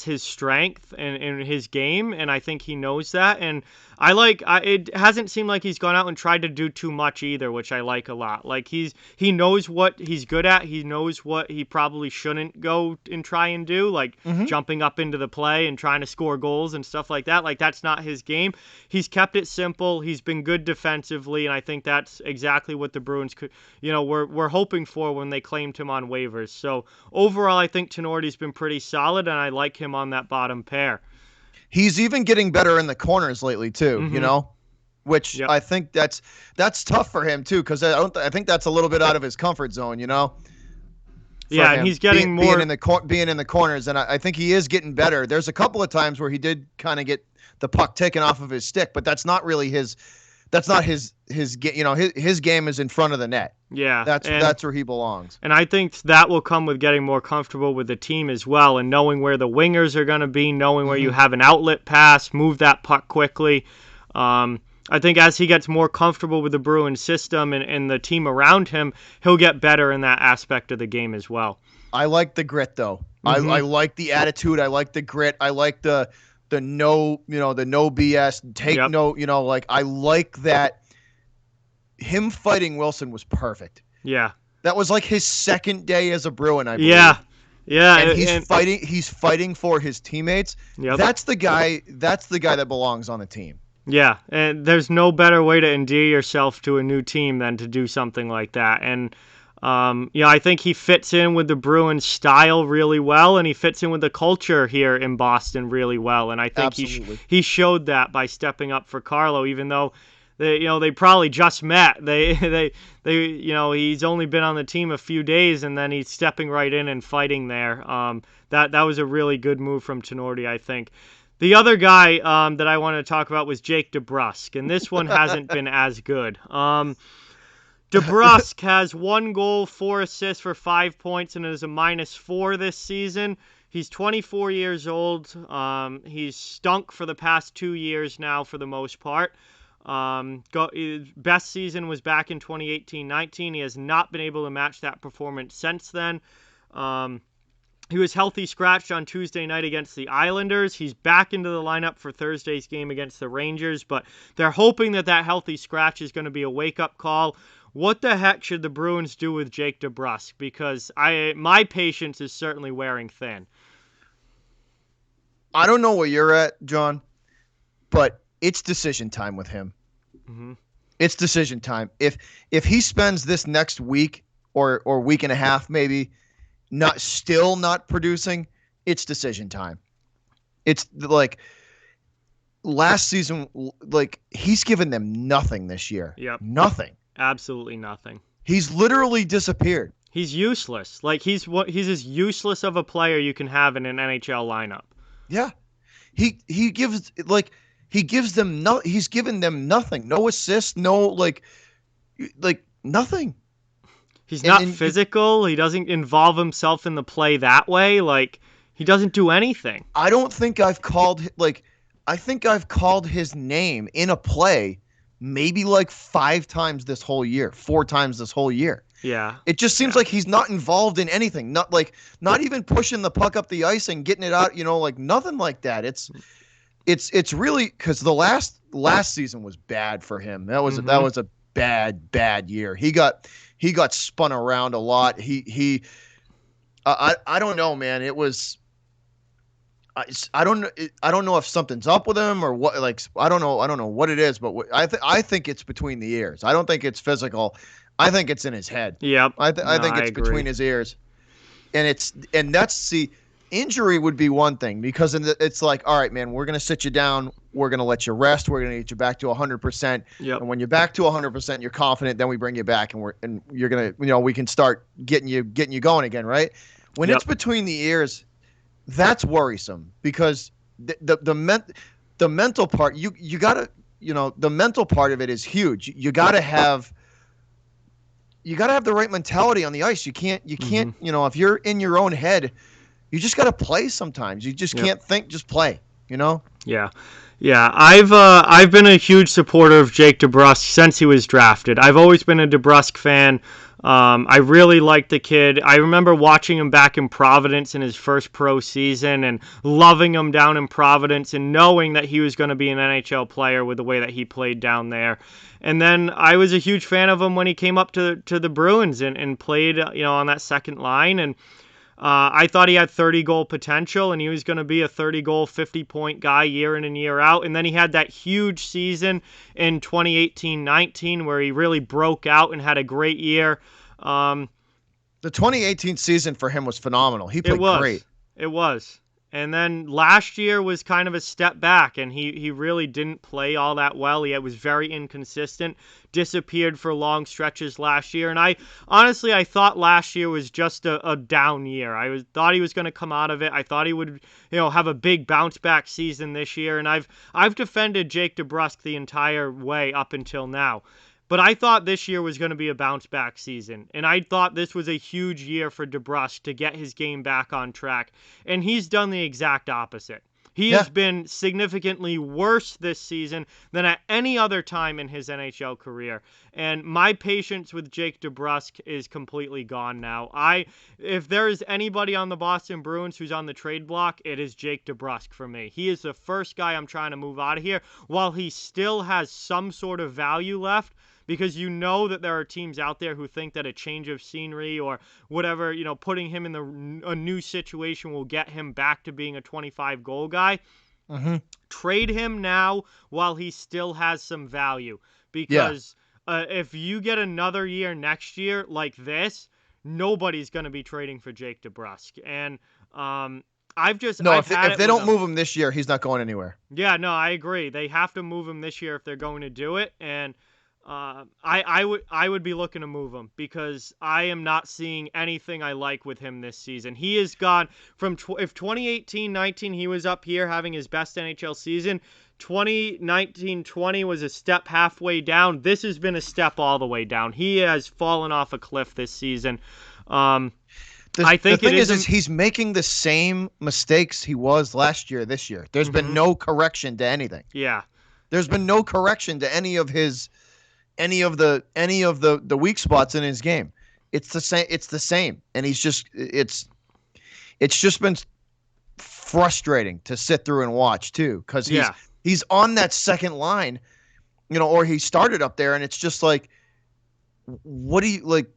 his strength in his game, and I think he knows that. And it hasn't seemed like he's gone out and tried to do too much either, which I like a lot. Like he knows what he's good at. He knows what he probably shouldn't go and try and do, like jumping up into the play and trying to score goals and stuff like that. Like, that's not his game. He's kept it simple. He's been good defensively, and I think that's exactly what the Bruins could, were hoping for when they claimed him on waivers. So overall, I think Tinordi's been pretty solid, and I like him on that bottom pair. He's even getting better in the corners lately too, which I think that's tough for him too, because I think that's a little bit out of his comfort zone, Yeah, and he's getting being in the corners, and I think he is getting better. There's a couple of times where he did kind of get the puck taken off of his stick, but that's not really his his game is in front of the net. Yeah. That's where he belongs. And I think that will come with getting more comfortable with the team as well, and knowing where the wingers are going to be, knowing where you have an outlet pass, move that puck quickly. I think as he gets more comfortable with the Bruins system and the team around him, he'll get better in that aspect of the game as well. I like the grit, though. I like the attitude. I like the grit. I like the no BS, I like that. Him fighting Wilson was perfect. Yeah. That was like his second day as a Bruin, I believe. Yeah. Yeah. And he's fighting for his teammates. Yep. That's the guy that belongs on the team. Yeah, and there's no better way to endear yourself to a new team than to do something like that. And I think he fits in with the Bruins style really well, and he fits in with the culture here in Boston really well. And I think he showed that by stepping up for Carlo, even though they probably just met. He's only been on the team a few days, and then he's stepping right in and fighting there. That was a really good move from Tinordi, I think. The other guy that I wanted to talk about was Jake DeBrusk, and this one hasn't been as good. DeBrusk has 1 goal, 4 assists for 5 points, and is a -4 this season. He's 24 years old. He's stunk for the past 2 years now for the most part. Best season was back in 2018-19. He has not been able to match that performance since then. He was healthy scratched on Tuesday night against the Islanders. He's back into the lineup for Thursday's game against the Rangers, but they're hoping that healthy scratch is going to be a wake-up call. What the heck should the Bruins do with Jake DeBrusk? Because my patience is certainly wearing thin. I don't know where you're at, John, but it's decision time with him. Mm-hmm. It's decision time. If he spends this next week or week and a half maybe still not producing, it's decision time. It's like last season, like he's given them nothing this year. Yep. Nothing. Absolutely nothing. He's literally disappeared. He's useless. Like he's as useless of a player you can have in an NHL lineup. Yeah. He's given them nothing. No assists, no like nothing. He's not physical. He doesn't involve himself in the play that way. Like he doesn't do anything. I don't think I've called his name in a play maybe like 5 times this whole year, 4 times this whole year. Yeah. It just seems like he's not involved in anything. Not even pushing the puck up the ice and getting it out, like nothing like that. It's really because the last season was bad for him. That was a bad year. He got spun around a lot. I don't know, man. It was I don't know if something's up with him or what. Like I don't know what it is, but I think it's between the ears. I don't think it's physical. I think it's in his head. Yep. I think it's between his ears, and that's injury would be one thing because it's like, all right, man, we're gonna sit you down. We're gonna let you rest. We're gonna get you back to 100%. Yep. And when you're back to 100%, you're confident. Then we bring you back, and you're gonna, we can start getting you going again, right? When it's between the ears, that's worrisome because the mental part, you gotta, the mental part of it is huge. You gotta have the right mentality on the ice. You can't, if you're in your own head, you just gotta play sometimes. You just can't think, just play. Yeah. Yeah, I've been a huge supporter of Jake DeBrusk since he was drafted. I've always been a DeBrusk fan. I really liked the kid. I remember watching him back in Providence in his first pro season and loving him down in Providence and knowing that he was going to be an NHL player with the way that he played down there. And then I was a huge fan of him when he came up to the Bruins and played on that second line. And I thought he had 30-goal potential, and he was going to be a 30-goal, 50-point guy year in and year out. And then he had that huge season in 2018-19 where he really broke out and had a great year. The 2018 season for him was phenomenal. He played great. It was. And then last year was kind of a step back, and he really didn't play all that well. He was very inconsistent, disappeared for long stretches last year. And I thought last year was just a down year. Thought he was going to come out of it. I thought he would, have a big bounce back season this year. And I've defended Jake DeBrusk the entire way up until now. But I thought this year was going to be a bounce-back season, and I thought this was a huge year for DeBrusk to get his game back on track, and he's done the exact opposite. He has been significantly worse this season than at any other time in his NHL career, and my patience with Jake DeBrusk is completely gone now. If there is anybody on the Boston Bruins who's on the trade block, it is Jake DeBrusk for me. He is the first guy I'm trying to move out of here, while he still has some sort of value left, because that there are teams out there who think that a change of scenery or whatever, putting him in a new situation will get him back to being a 25-goal guy. Mm-hmm. Trade him now while he still has some value, because if you get another year next year like this, nobody's going to be trading for Jake DeBrusk. And if they don't move him this year, he's not going anywhere. Yeah, no, I agree. They have to move him this year if they're going to do it. And I would be looking to move him, because I am not seeing anything I like with him this season. He has gone from if 2018-19 he was up here having his best NHL season, 2019-20 was a step halfway down. This has been a step all the way down. He has fallen off a cliff this season. I think the thing is he's making the same mistakes he was last year this year. There's been no correction to anything. Yeah. There's been no correction to any of the weak spots in his game. It's the same. And it's just been frustrating to sit through and watch too, because he's on that second line, or he started up there, and it's just like, what do you like?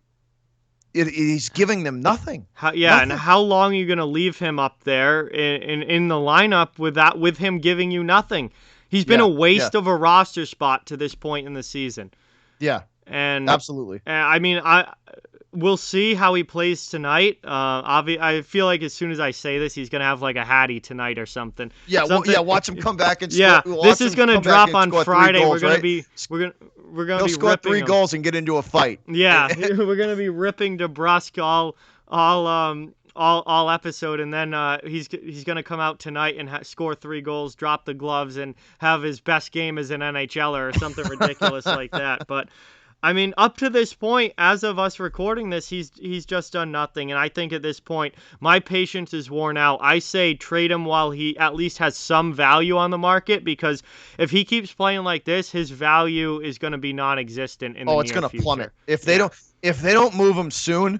He's giving them nothing. Nothing. And how long are you going to leave him up there in the lineup with him giving you nothing? He's been a waste of a roster spot to this point in the season. Yeah, and absolutely. We'll see how he plays tonight. I feel like as soon as I say this, he's gonna have like a Hattie tonight or something. Yeah, watch him come back and score. This is gonna drop on Friday. We're gonna be He'll score 3 goals and get into a fight. Yeah, we're gonna be ripping DeBrusk all episode, and then he's gonna come out tonight and score 3 goals, drop the gloves, and have his best game as an NHLer or something ridiculous like that. But I mean, up to this point, as of us recording this, he's just done nothing, and I think at this point my patience is worn out. I say trade him while he at least has some value on the market, because if he keeps playing like this, his value is going to be non-existent in the near future. It's going to plummet if they don't move him soon,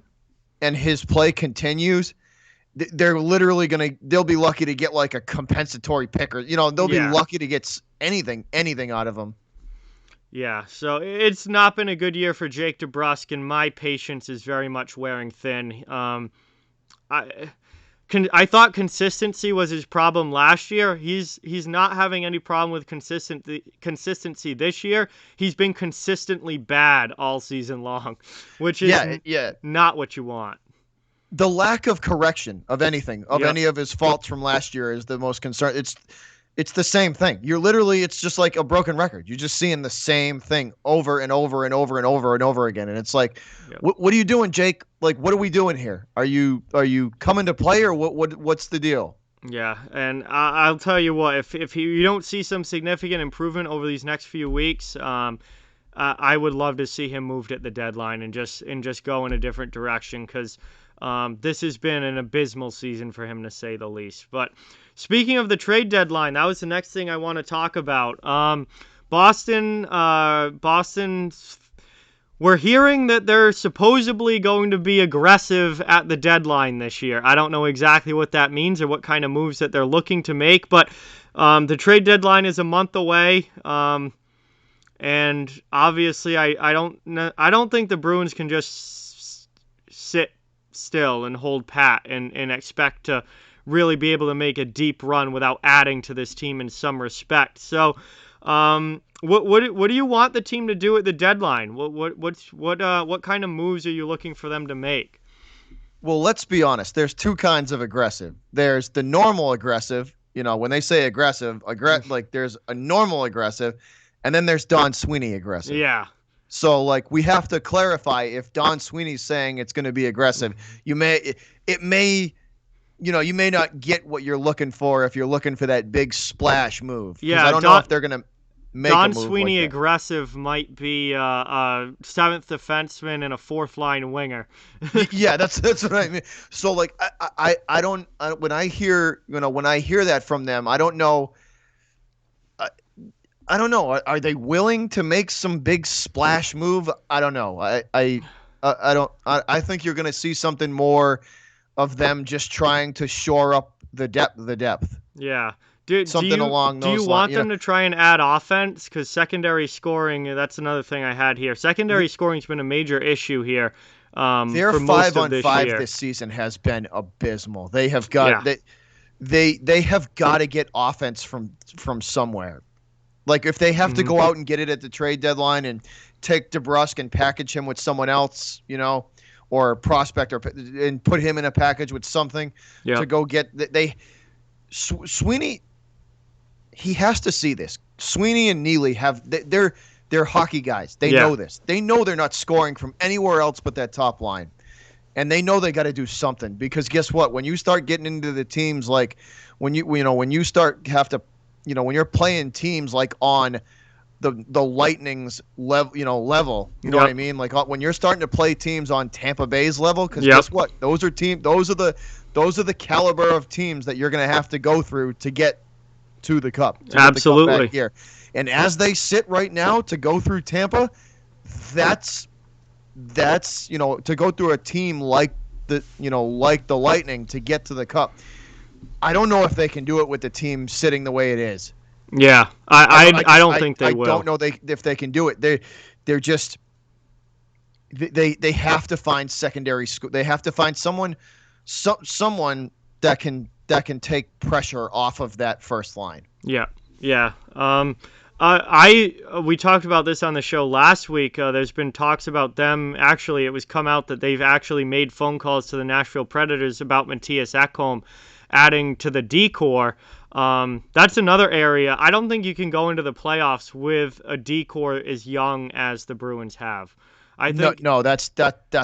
and his play continues. They're literally they'll be lucky to get like a compensatory pick, or they'll be lucky to get anything out of him. Yeah, so it's not been a good year for Jake DeBrusk, and my patience is very much wearing thin. I thought consistency was his problem last year. He's not having any problem with consistency this year. He's been consistently bad all season long, which is not what you want. The lack of correction of anything, any of his faults from last year, is the most concern. It's the same thing. It's just like a broken record. You're just seeing the same thing over and over and over and over and over again. And it's like, what are you doing, Jake? Like, what are we doing here? Are you coming to play, or what's the deal? Yeah, and I'll tell you what, if you don't see some significant improvement over these next few weeks, I would love to see him moved at the deadline and just go in a different direction, because this has been an abysmal season for him, to say the least. But speaking of the trade deadline, that was the next thing I want to talk about. Boston's. We're hearing that they're supposedly going to be aggressive at the deadline this year. I don't know exactly what that means or what kind of moves that they're looking to make, but the trade deadline is a month away. And obviously, I don't think the Bruins can just sit still and hold pat and expect to really be able to make a deep run without adding to this team in some respect. So, what do you want the team to do at the deadline? What kind of moves are you looking for them to make? Well, let's be honest. There's two kinds of aggressive. There's the normal aggressive. When they say aggressive, like there's a normal aggressive, and then there's Don Sweeney aggressive. Yeah. So like we have to clarify if Don Sweeney's saying it's going to be aggressive. You may not get what you're looking for if you're looking for that big splash move. Yeah, I don't know if they're going to make Don a move Sweeney like that. aggressive might be a seventh defenseman and a fourth line winger. Yeah, that's what I mean. So like I don't when I hear that from them, I don't know. I don't know. Are they willing to make some big splash move? I don't know. I think you're going to see something more of them just trying to shore up the depth. Yeah. Something along those lines. Do you want them to try and add offense? Because secondary scoring, that's another thing I had here. Secondary scoring's been a major issue here. Their for most of this 5-on-5 year. this season has been abysmal. They have got they have got to get offense from somewhere. Like if they have to go out and get it at the trade deadline and take DeBrusk and package him with someone else, or a prospect, and put him in a package with something to go get Sweeney. He has to see this. Sweeney and Neely they're hockey guys. They know this. They know they're not scoring from anywhere else but that top line. And they know they got to do something, because guess what? When you start getting into the teams, like when you start have to, when you're playing teams like on the Lightning's level, you know what I mean? Like when you're starting to play teams on Tampa Bay's level, because guess what? Those are the caliber of teams that you're going to have to go through to get to the cup. Absolutely. Get the cup back here. And as they sit right now to go through Tampa, that's to go through a team like the Lightning to get to the cup. I don't know if they can do it with the team sitting the way it is. Yeah, I don't think they will. I don't know if they can do it. They're just they have to find secondary school. They have to find someone that can take pressure off of that first line. Yeah. We talked about this on the show last week. There's been talks about them. Actually, it was come out that they've actually made phone calls to the Nashville Predators about Matthias Ekholm adding to the D-core. That's another area. I don't think you can go into the playoffs with a D-core as young as the Bruins have. I think that's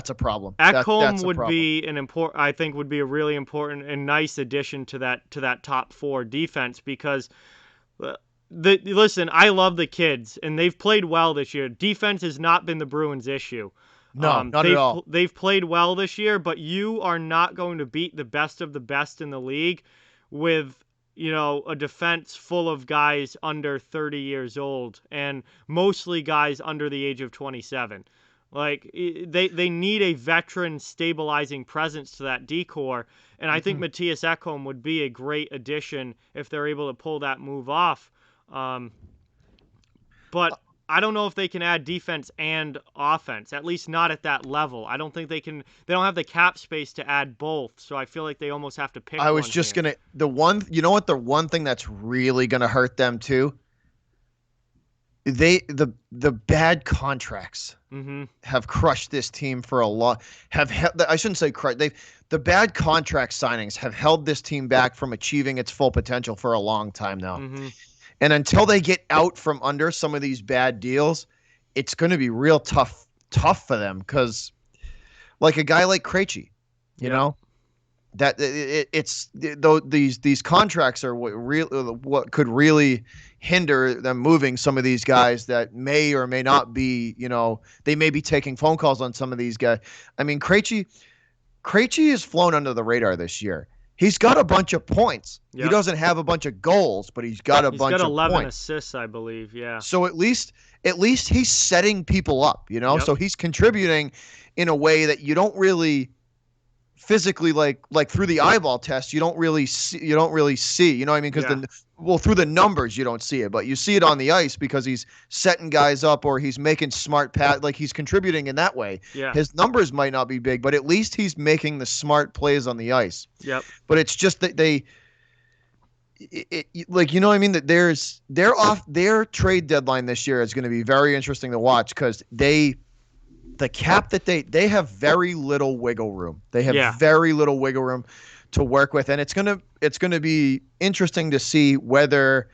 a problem. Ekholm would be a really important and nice addition to that top four defense, because listen, I love the kids and they've played well this year. Defense has not been the Bruins' issue. No, not at all. They've played well this year, but you are not going to beat the best of the best in the league with a defense full of guys under 30 years old and mostly guys under the age of 27. Like they need a veteran stabilizing presence to that D-core, and I think Matthias Ekholm would be a great addition if they're able to pull that move off. But I don't know if they can add defense and offense, at least not at that level. I don't think they can. They don't have the cap space to add both, so I feel like they almost have to pick one. I was just going to the one thing that's really going to hurt them too? The bad contracts have crushed this team for a lot. I shouldn't say crushed. The bad contract signings have held this team back from achieving its full potential for a long time now. And until they get out from under some of these bad deals, it's going to be real tough for them, because like a guy like Krejci, that these contracts are what could really hinder them moving some of these guys that may or may not be, they may be taking phone calls on some of these guys. I mean, Krejci has flown under the radar this year. He's got a bunch of points. Yep. He doesn't have a bunch of goals, but he's got a bunch of points. He's got 11 assists, I believe, yeah. So at least he's setting people up, Yep. So he's contributing in a way that you don't really physically like through the eyeball test, you don't really see, you know what I mean? Because through the numbers, you don't see it, but you see it on the ice because he's setting guys up or he's making smart pass, like he's contributing in that way. Yeah. His numbers might not be big, but at least he's making the smart plays on the ice. Yep. But it's just that like, you know what I mean? That their trade deadline this year is going to be very interesting to watch, because they the cap that they have very little wiggle room. They have Yeah. very little wiggle room to work with, and it's gonna be interesting to see whether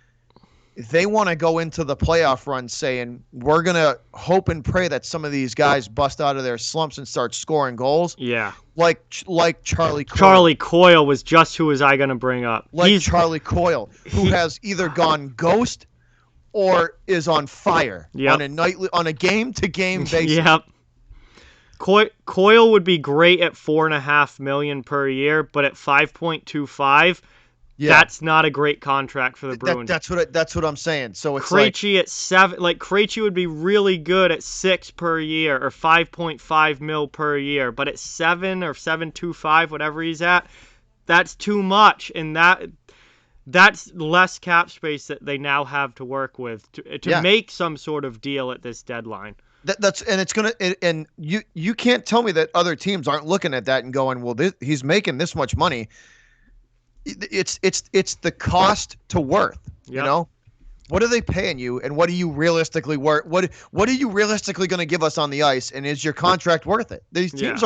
they want to go into the playoff run saying we're gonna hope and pray that some of these guys bust out of their slumps and start scoring goals. Yeah. Like Charlie Coyle. Charlie Coyle was just who was I going to bring up. Charlie Coyle, who has either gone ghost or is on fire on a game-to-game basis. Yep. Coyle would be great at $4.5 million per year, but at 5.25, that's not a great contract for the Bruins. That's what I'm saying. So it's Krejci at 7, like Krejci would be really good at 6 per year or 5.5 mil per year, but at 7 or 7.25, whatever he's at, that's too much, and that's less cap space that they now have to work with to make some sort of deal at this deadline. And you can't tell me that other teams aren't looking at that and going, well, he's making this much money. It's the cost to worth. Yep. You know, what are they paying you, and what are you realistically worth? What are you realistically going to give us on the ice, and is your contract worth it? These teams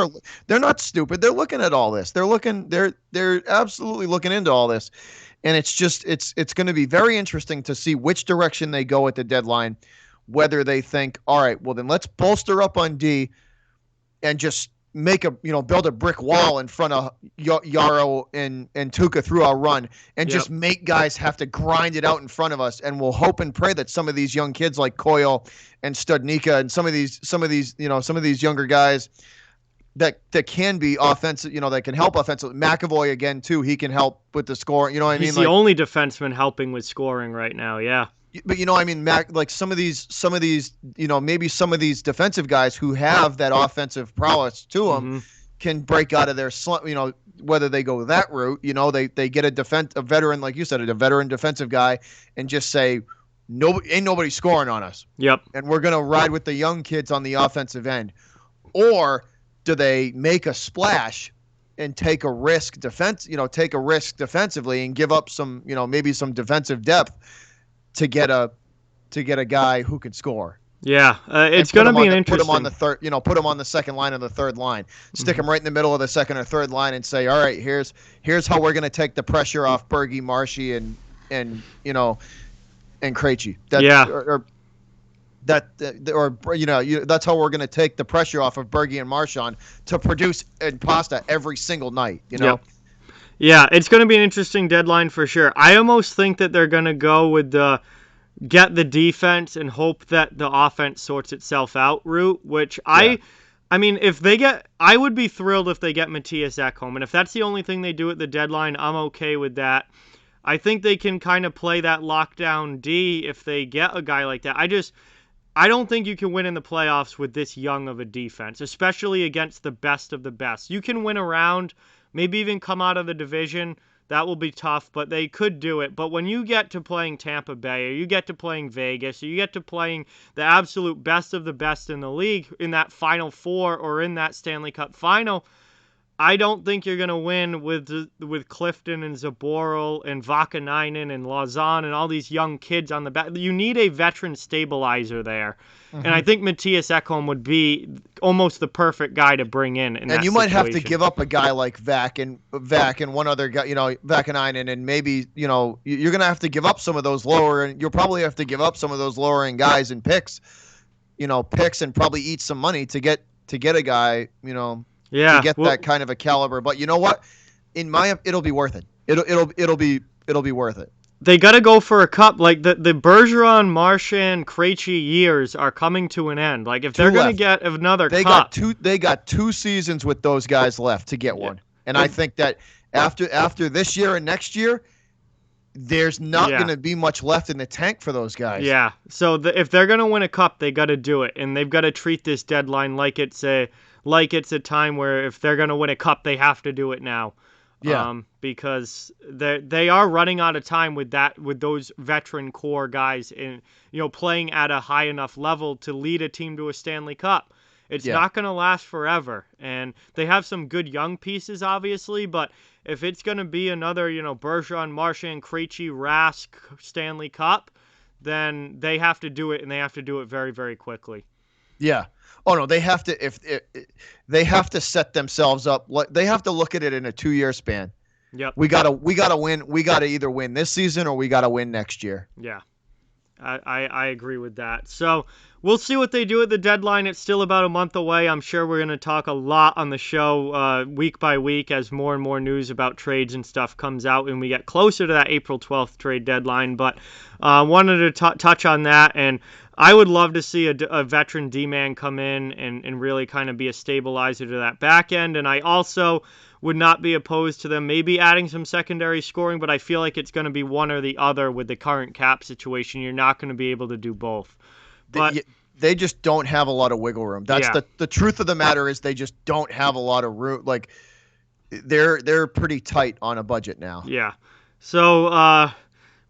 they're not stupid. They're looking at all this. They're absolutely looking into all this, and it's going to be very interesting to see which direction they go at the deadline. Whether they think, all right, well then let's bolster up on D and just build a brick wall in front of Yarrow and Tuukka through our run and just make guys have to grind it out in front of us, and we'll hope and pray that some of these young kids like Coyle and Studnicka and some of these younger guys that can be offensive, that can help offensively. McAvoy again too, he can help with the score. You know what I mean? He's the only defenseman helping with scoring right now. Yeah. But like some of these, maybe some of these defensive guys who have that offensive prowess to them can break out of their slump. Whether they go that route, they get a veteran, like you said, a veteran defensive guy, and just say, ain't nobody scoring on us. Yep. And we're gonna ride with the young kids on the offensive end, or do they make a splash and take a risk defensively and give up some, maybe some defensive depth to get a guy who can score. Yeah, it's going to be an interesting. Put him on the third, put him on the second line of the third line. Stick him right in the middle of the second or third line and say, all right, here's how we're going to take the pressure off Bergie, Marshy, and Krejci. That's how we're going to take the pressure off of Bergie and Marchand to produce pasta every single night. Yep. Yeah, it's going to be an interesting deadline for sure. I almost think that they're going to go with the get the defense and hope that the offense sorts itself out route, which I mean, I would be thrilled if they get Matthias Ekholm, and if that's the only thing they do at the deadline, I'm okay with that. I think they can kind of play that lockdown D if they get a guy like that. I don't think you can win in the playoffs with this young of a defense, especially against the best of the best. You can win around, maybe even come out of the division. That will be tough, but they could do it. But when you get to playing Tampa Bay, or you get to playing Vegas, or you get to playing the absolute best of the best in the league in that Final Four or in that Stanley Cup final, I don't think you're going to win with Clifton and Zaboral and Vakanainen and Lausanne and all these young kids on the back. You need a veteran stabilizer there. And I think Matthias Ekholm would be almost the perfect guy to bring in that you might have to give up a guy like Vac and one other guy, Vakanainen, and maybe, you're going to have to give up some of those lower, and you'll probably have to give up some of those lowering guys and picks and probably eat some money to get a guy, to get that kind of a caliber. But you know what? It'll be worth it. It'll be worth it. They got to go for a cup. Like the Bergeron, Marchand, Krejci years are coming to an end. Like if they're going to get another cup, they got 2 seasons with those guys left to get one. And I think that after this year and next year, there's not going to be much left in the tank for those guys. Yeah. So if they're going to win a cup, they got to do it, and they've got to treat this deadline like it's a time where if they're going to win a cup, they have to do it now. Yeah. Because they are running out of time with those veteran core guys in playing at a high enough level to lead a team to a Stanley Cup. It's not going to last forever, and they have some good young pieces, obviously. But if it's going to be another Bergeron, Marchand, Krejci, Rask Stanley Cup, then they have to do it, and they have to do it very, very quickly. Yeah. Oh no, they have to they have to set themselves up. They have to look at it in a 2-year span. Yep. We gotta win. We gotta either win this season or we gotta win next year. Yeah. I agree with that. So we'll see what they do at the deadline. It's still about a month away. I'm sure we're going to talk a lot on the show week by week as more and more news about trades and stuff comes out and we get closer to that April 12th trade deadline. But wanted to touch on that. And I would love to see a veteran D-man come in and really kind of be a stabilizer to that back end. And I also would not be opposed to them maybe adding some secondary scoring, but I feel like it's going to be one or the other with the current cap situation. You're not going to be able to do both. But they just don't have a lot of wiggle room. That's the truth of the matter is they just don't have a lot of room. Like they're pretty tight on a budget now. Yeah. So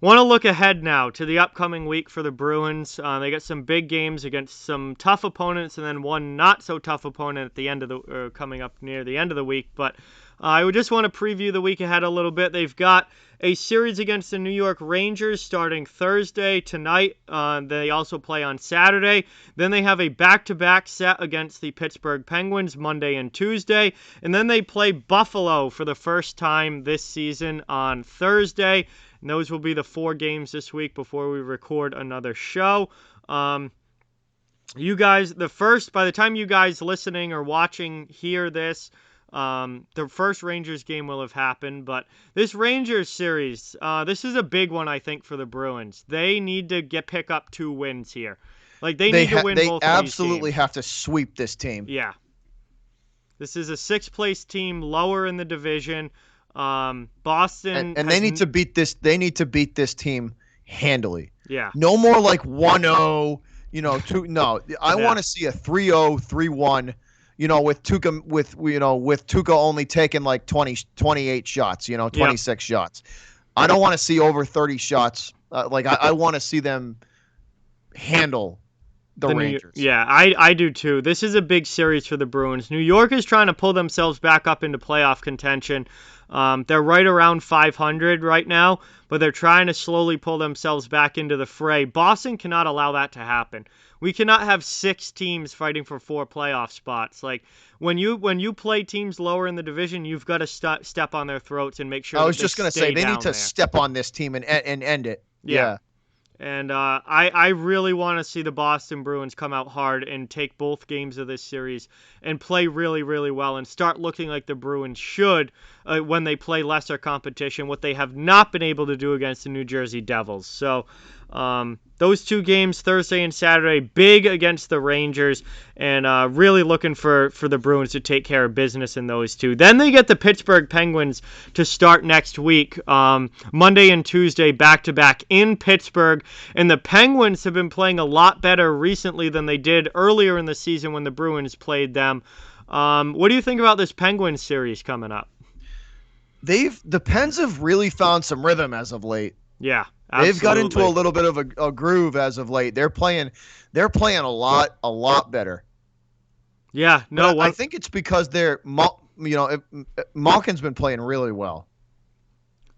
want to look ahead now to the upcoming week for the Bruins. They got some big games against some tough opponents and then one not so tough opponent at the end of the coming up near the end of the week. But I would just want to preview the week ahead a little bit. They've got a series against the New York Rangers starting Thursday tonight. They also play on Saturday. Then they have a back-to-back set against the Pittsburgh Penguins Monday and Tuesday. And then they play Buffalo for the first time this season on Thursday. And those will be the 4 games this week before we record another show. You guys, by the time you guys listening or watching hear this, the first Rangers game will have happened, but this Rangers series, this is a big one, I think, for the Bruins. They need to pick up 2 wins here. Like they need to win both. They absolutely have to sweep this team. Yeah, this is a 6th place team, lower in the division. Boston, and they need to beat this. They need to beat this team handily. Yeah, no more like 1-0. No, I want to see a 3-0, 3-1. With Tuukka only taking like 28 shots, 26 shots. I don't want to see over 30 shots. I want to see them handle the Rangers. I do too. This is a big series for the Bruins. New York is trying to pull themselves back up into playoff contention. They're right around 500 right now, but they're trying to slowly pull themselves back into the fray. Boston cannot allow that to happen. We cannot have 6 teams fighting for 4 playoff spots. Like when you play teams lower in the division, you've got to step on their throats and make sure. I was just going to say they need to step on this team and end it. Yeah. And I really want to see the Boston Bruins come out hard and take both games of this series and play really, really well and start looking like the Bruins should when they play lesser competition, what they have not been able to do against the New Jersey Devils. So those 2 games, Thursday and Saturday, big against the Rangers, and really looking for the Bruins to take care of business in those 2. Then they get the Pittsburgh Penguins to start next week, Monday and Tuesday, back-to-back in Pittsburgh, and the Penguins have been playing a lot better recently than they did earlier in the season when the Bruins played them. What do you think about this Penguins series coming up? The Pens have really found some rhythm as of late. Yeah. Absolutely. They've got into a little bit of a groove as of late. They're playing a lot better. Yeah, no, I think it's because Malkin's been playing really well.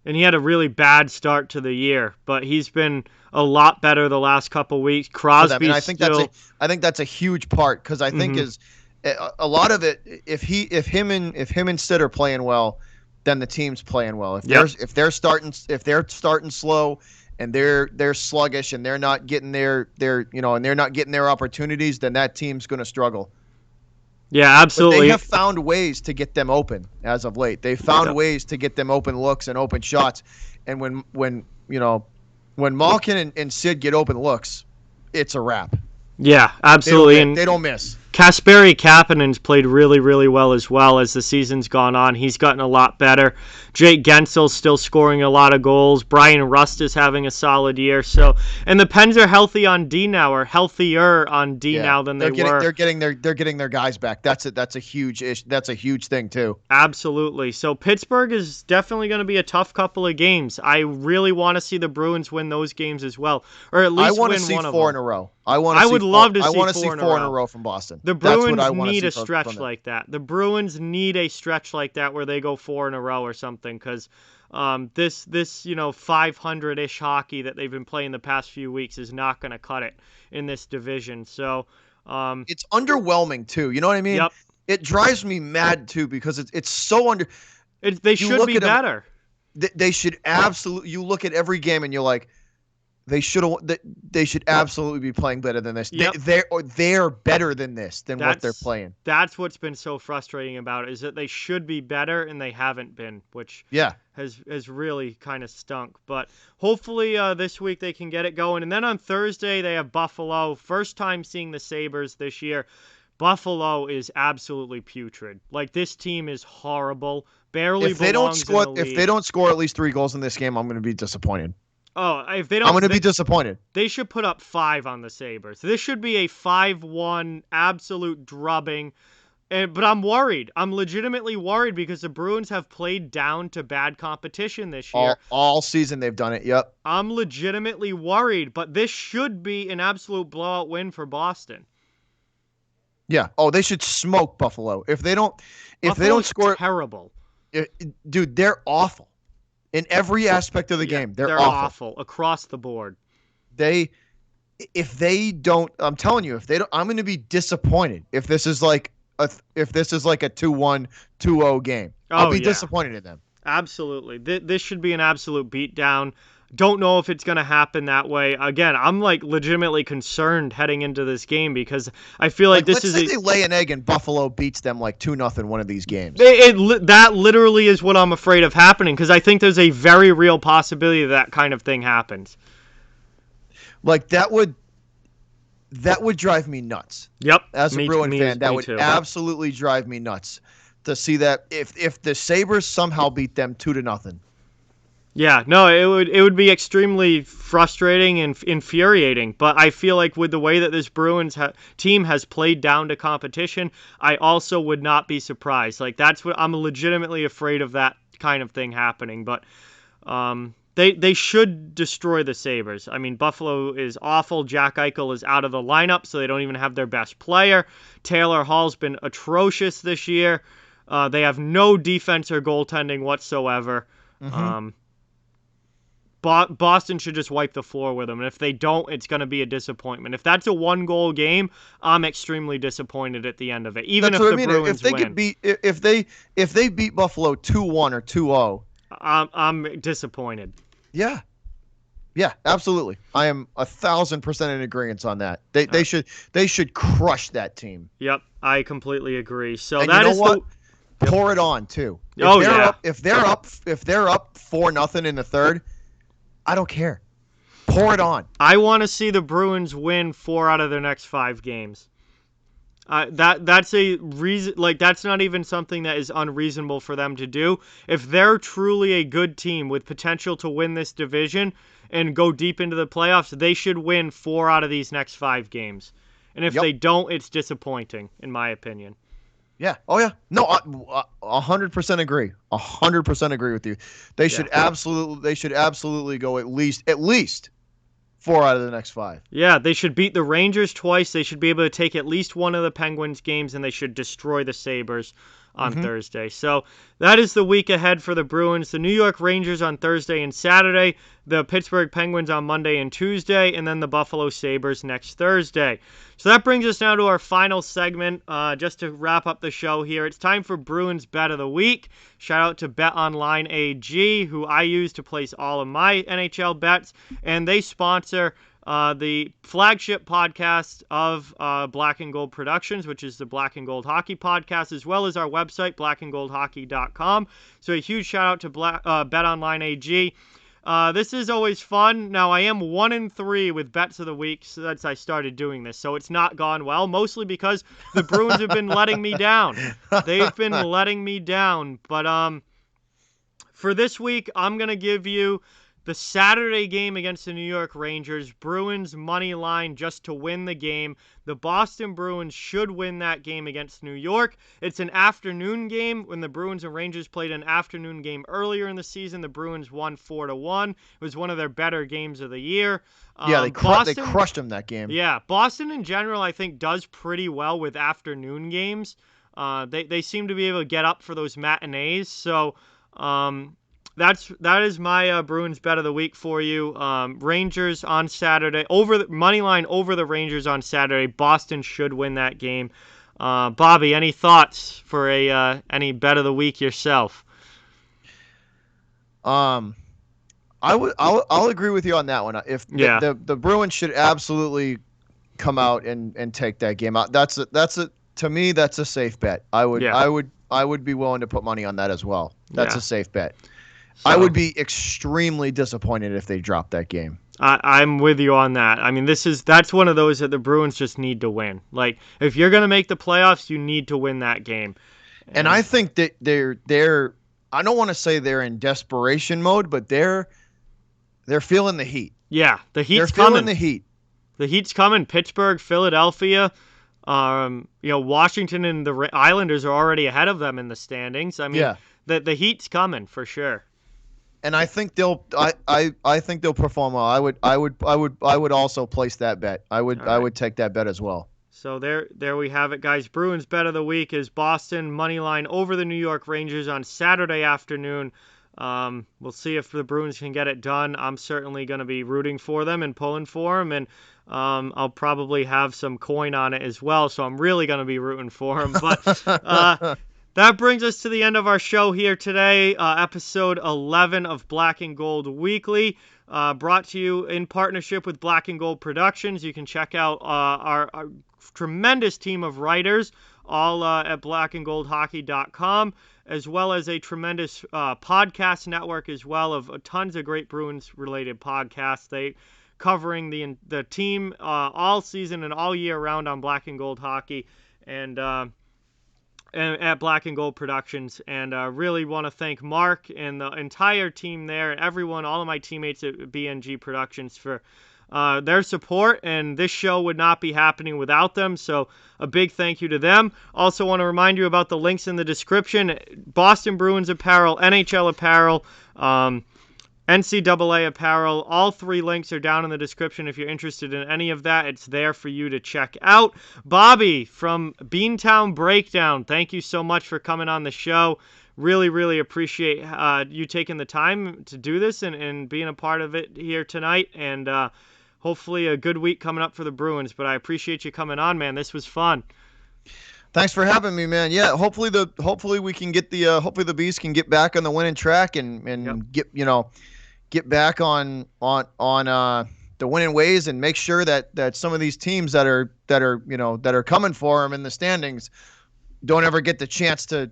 And he had a really bad start to the year, but he's been a lot better the last couple weeks. Crosby, I think that's a huge part because I think is a lot of it. If him and Sid are playing well, then the team's playing well. If they're starting slow and they're sluggish and they're not getting their opportunities, then that team's going to struggle. Yeah, absolutely. But they have found ways to get them open as of late. They found ways to get them open looks and open shots. And when Malkin and Sid get open looks, it's a wrap. Yeah, absolutely. They don't miss. Kasperi Kapanen's played really, really well as the season's gone on. He's gotten a lot better. Jake Gensel's still scoring a lot of goals. Brian Rust is having a solid year. And the Pens are healthy on D now, or healthier on D now than they were. They're getting their guys back. That's a huge thing too. Absolutely. So Pittsburgh is definitely going to be a tough couple of games. I really want to see the Bruins win those games as well, or at least win one of them. I want to see 4 in a row. I would love to see 4 in a row from Boston. The Bruins need a stretch like that. The Bruins need a stretch like that where they go 4 in a row or something, because this 500-ish hockey that they've been playing the past few weeks is not going to cut it in this division. So It's underwhelming too. You know what I mean? Yep. It drives me mad too because it's so under. They should be better. They should absolutely. You look at every game and you're like, they should absolutely be playing better than this. Yep. They're better than this what they're playing. That's what's been so frustrating about it, is that they should be better and they haven't been, which has really kind of stunk. But hopefully this week they can get it going. And then on Thursday they have Buffalo. First time seeing the Sabres this year. Buffalo is absolutely putrid. Like, this team is horrible. Barely if they don't score in the league. If they don't score at least 3 goals in this game, I'm going to be disappointed. Oh, if they don't, I'm going to be disappointed. They should put up 5 on the Sabres. This should be a 5-1 absolute drubbing. But I'm worried. I'm legitimately worried because the Bruins have played down to bad competition this year. All season they've done it. Yep. I'm legitimately worried, but this should be an absolute blowout win for Boston. Yeah. Oh, they should smoke Buffalo. If they don't score, terrible. Dude, they're awful in every aspect of the game. They're awful across the board. If they don't, I'm telling you, if they don't, I'm going to be disappointed if this is like a 2-1, 2-0 game. I'll be disappointed in them. Absolutely. This should be an absolute beatdown. Don't know if it's going to happen that way. Again, I'm like legitimately concerned heading into this game because I feel like this is they lay an egg and Buffalo beats them like 2-0 one of these games. That literally is what I'm afraid of happening because I think there's a very real possibility that kind of thing happens. Like that would drive me nuts. Yep. As a Bruin fan, that would absolutely drive me nuts to see that if the Sabres somehow beat them 2-0. Yeah, no, it would be extremely frustrating and infuriating. But I feel like with the way that this Bruins team has played down to competition, I also would not be surprised. Like, that's what I'm legitimately afraid of, that kind of thing happening. But they should destroy the Sabres. I mean, Buffalo is awful. Jack Eichel is out of the lineup, so they don't even have their best player. Taylor Hall's been atrocious this year. They have no defense or goaltending whatsoever. Mm-hmm. Boston should just wipe the floor with them, and if they don't, it's going to be a disappointment. If that's a 1-goal game, I'm extremely disappointed at the end of it. Even if the Bruins win, if they beat Buffalo 2-1 or 2-0, I'm disappointed. Yeah, absolutely. I am 1,000% in agreement on that. They should crush that team. Yep, I completely agree. So and that you know what? Pour it on too. If they're up 4-0 in the third, I don't care. Pour it on. I want to see the Bruins win 4 out of their next 5 games. That's a reason. Like, that's not even something that is unreasonable for them to do. If they're truly a good team with potential to win this division and go deep into the playoffs, they should win 4 out of these next 5 games. And if they don't, it's disappointing, in my opinion. Yeah. Oh yeah. No, 100% agree. 100% agree with you. They should absolutely go at least 4 out of the next 5. Yeah, they should beat the Rangers twice. They should be able to take at least one of the Penguins games, and they should destroy the Sabres on Thursday. So that is the week ahead for the Bruins. The New York Rangers on Thursday and Saturday, the Pittsburgh Penguins on Monday and Tuesday, and then the Buffalo Sabres next Thursday. So that brings us now to our final segment, just to wrap up the show here. It's time for Bruins Bet of the Week. Shout out to BetOnline AG, who I use to place all of my NHL bets, and they sponsor the flagship podcast of Black and Gold Productions, which is the Black and Gold Hockey Podcast, as well as our website, blackandgoldhockey.com. So a huge shout out to BetOnline AG. This is always fun. Now, I am 1-3 with bets of the week since I started doing this, so it's not gone well, mostly because the Bruins have been letting me down. They've been letting me down. But for this week, I'm going to give you the Saturday game against the New York Rangers, Bruins money line just to win the game. The Boston Bruins should win that game against New York. It's an afternoon game. When the Bruins and Rangers played an afternoon game earlier in the season, the Bruins won 4-1. It was one of their better games of the year. Yeah, they crushed them that game. Yeah, Boston in general, I think, does pretty well with afternoon games. They seem to be able to get up for those matinees. So that is my Bruins bet of the week for you. Rangers on Saturday, money line over the Rangers on Saturday. Boston should win that game. Bobby, any thoughts for any bet of the week yourself? I'll agree with you on that one. If the Bruins should absolutely come out and take that game out. To me that's a safe bet. I would be willing to put money on that as well. That's a safe bet. So, I would be extremely disappointed if they dropped that game. I'm with you on that. I mean, that's one of those that the Bruins just need to win. Like, if you're going to make the playoffs, you need to win that game. And I think that they're I don't want to say they're in desperation mode, but they're feeling the heat. Yeah, the heat's coming. They're feeling the heat. The heat's coming. Pittsburgh, Philadelphia, Washington and the Islanders are already ahead of them in the standings. I mean, the heat's coming for sure. And I think they'll perform well. I would also place that bet. I would take that bet as well. So there we have it, guys. Bruins bet of the week is Boston money line over the New York Rangers on Saturday afternoon. We'll see if the Bruins can get it done. I'm certainly going to be rooting for them and pulling for them, and I'll probably have some coin on it as well. So I'm really going to be rooting for them. But that brings us to the end of our show here today, episode 11 of Black and Gold Weekly, brought to you in partnership with Black and Gold Productions. You can check out our tremendous team of writers, all at blackandgoldhockey.com, as well as a tremendous podcast network as well of tons of great Bruins-related podcasts. They covering the team all season and all year round on Black and Gold Hockey, and at Black and Gold Productions, and really want to thank Mark and the entire team there, and everyone, all of my teammates at BNG Productions for their support, and this show would not be happening without them, so a big thank you to them. Also want to remind you about the links in the description: Boston Bruins apparel, NHL apparel, NCAA apparel. All three links are down in the description. If you're interested in any of that, it's there for you to check out. Bobby from BeanTown BreakDown, thank you so much for coming on the show. Really, really appreciate you taking the time to do this and being a part of it here tonight. And hopefully a good week coming up for the Bruins. But I appreciate you coming on, man. This was fun. Thanks for having me, man. Yeah, hopefully we can get hopefully the Beast can get back on the winning track and get back on the winning ways, and make sure that some of these teams that are coming for them in the standings don't ever get the chance to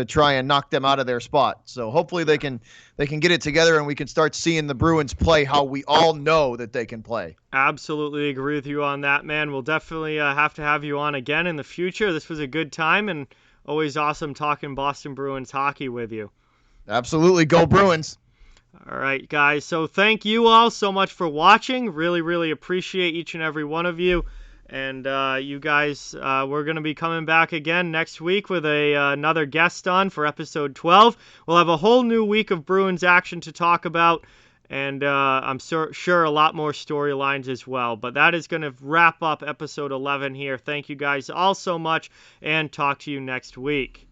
try and knock them out of their spot. So hopefully they can get it together, and we can start seeing the Bruins play how we all know that they can play. Absolutely agree with you on that, man. We'll definitely have to have you on again in the future. This was a good time, and always awesome talking Boston Bruins hockey with you. Absolutely. Go Bruins. All right, guys. So thank you all so much for watching. Really, really appreciate each and every one of you. And you guys, we're going to be coming back again next week with another guest on for episode 12. We'll have a whole new week of Bruins action to talk about, and I'm sure a lot more storylines as well. But that is going to wrap up episode 11 here. Thank you guys all so much, and talk to you next week.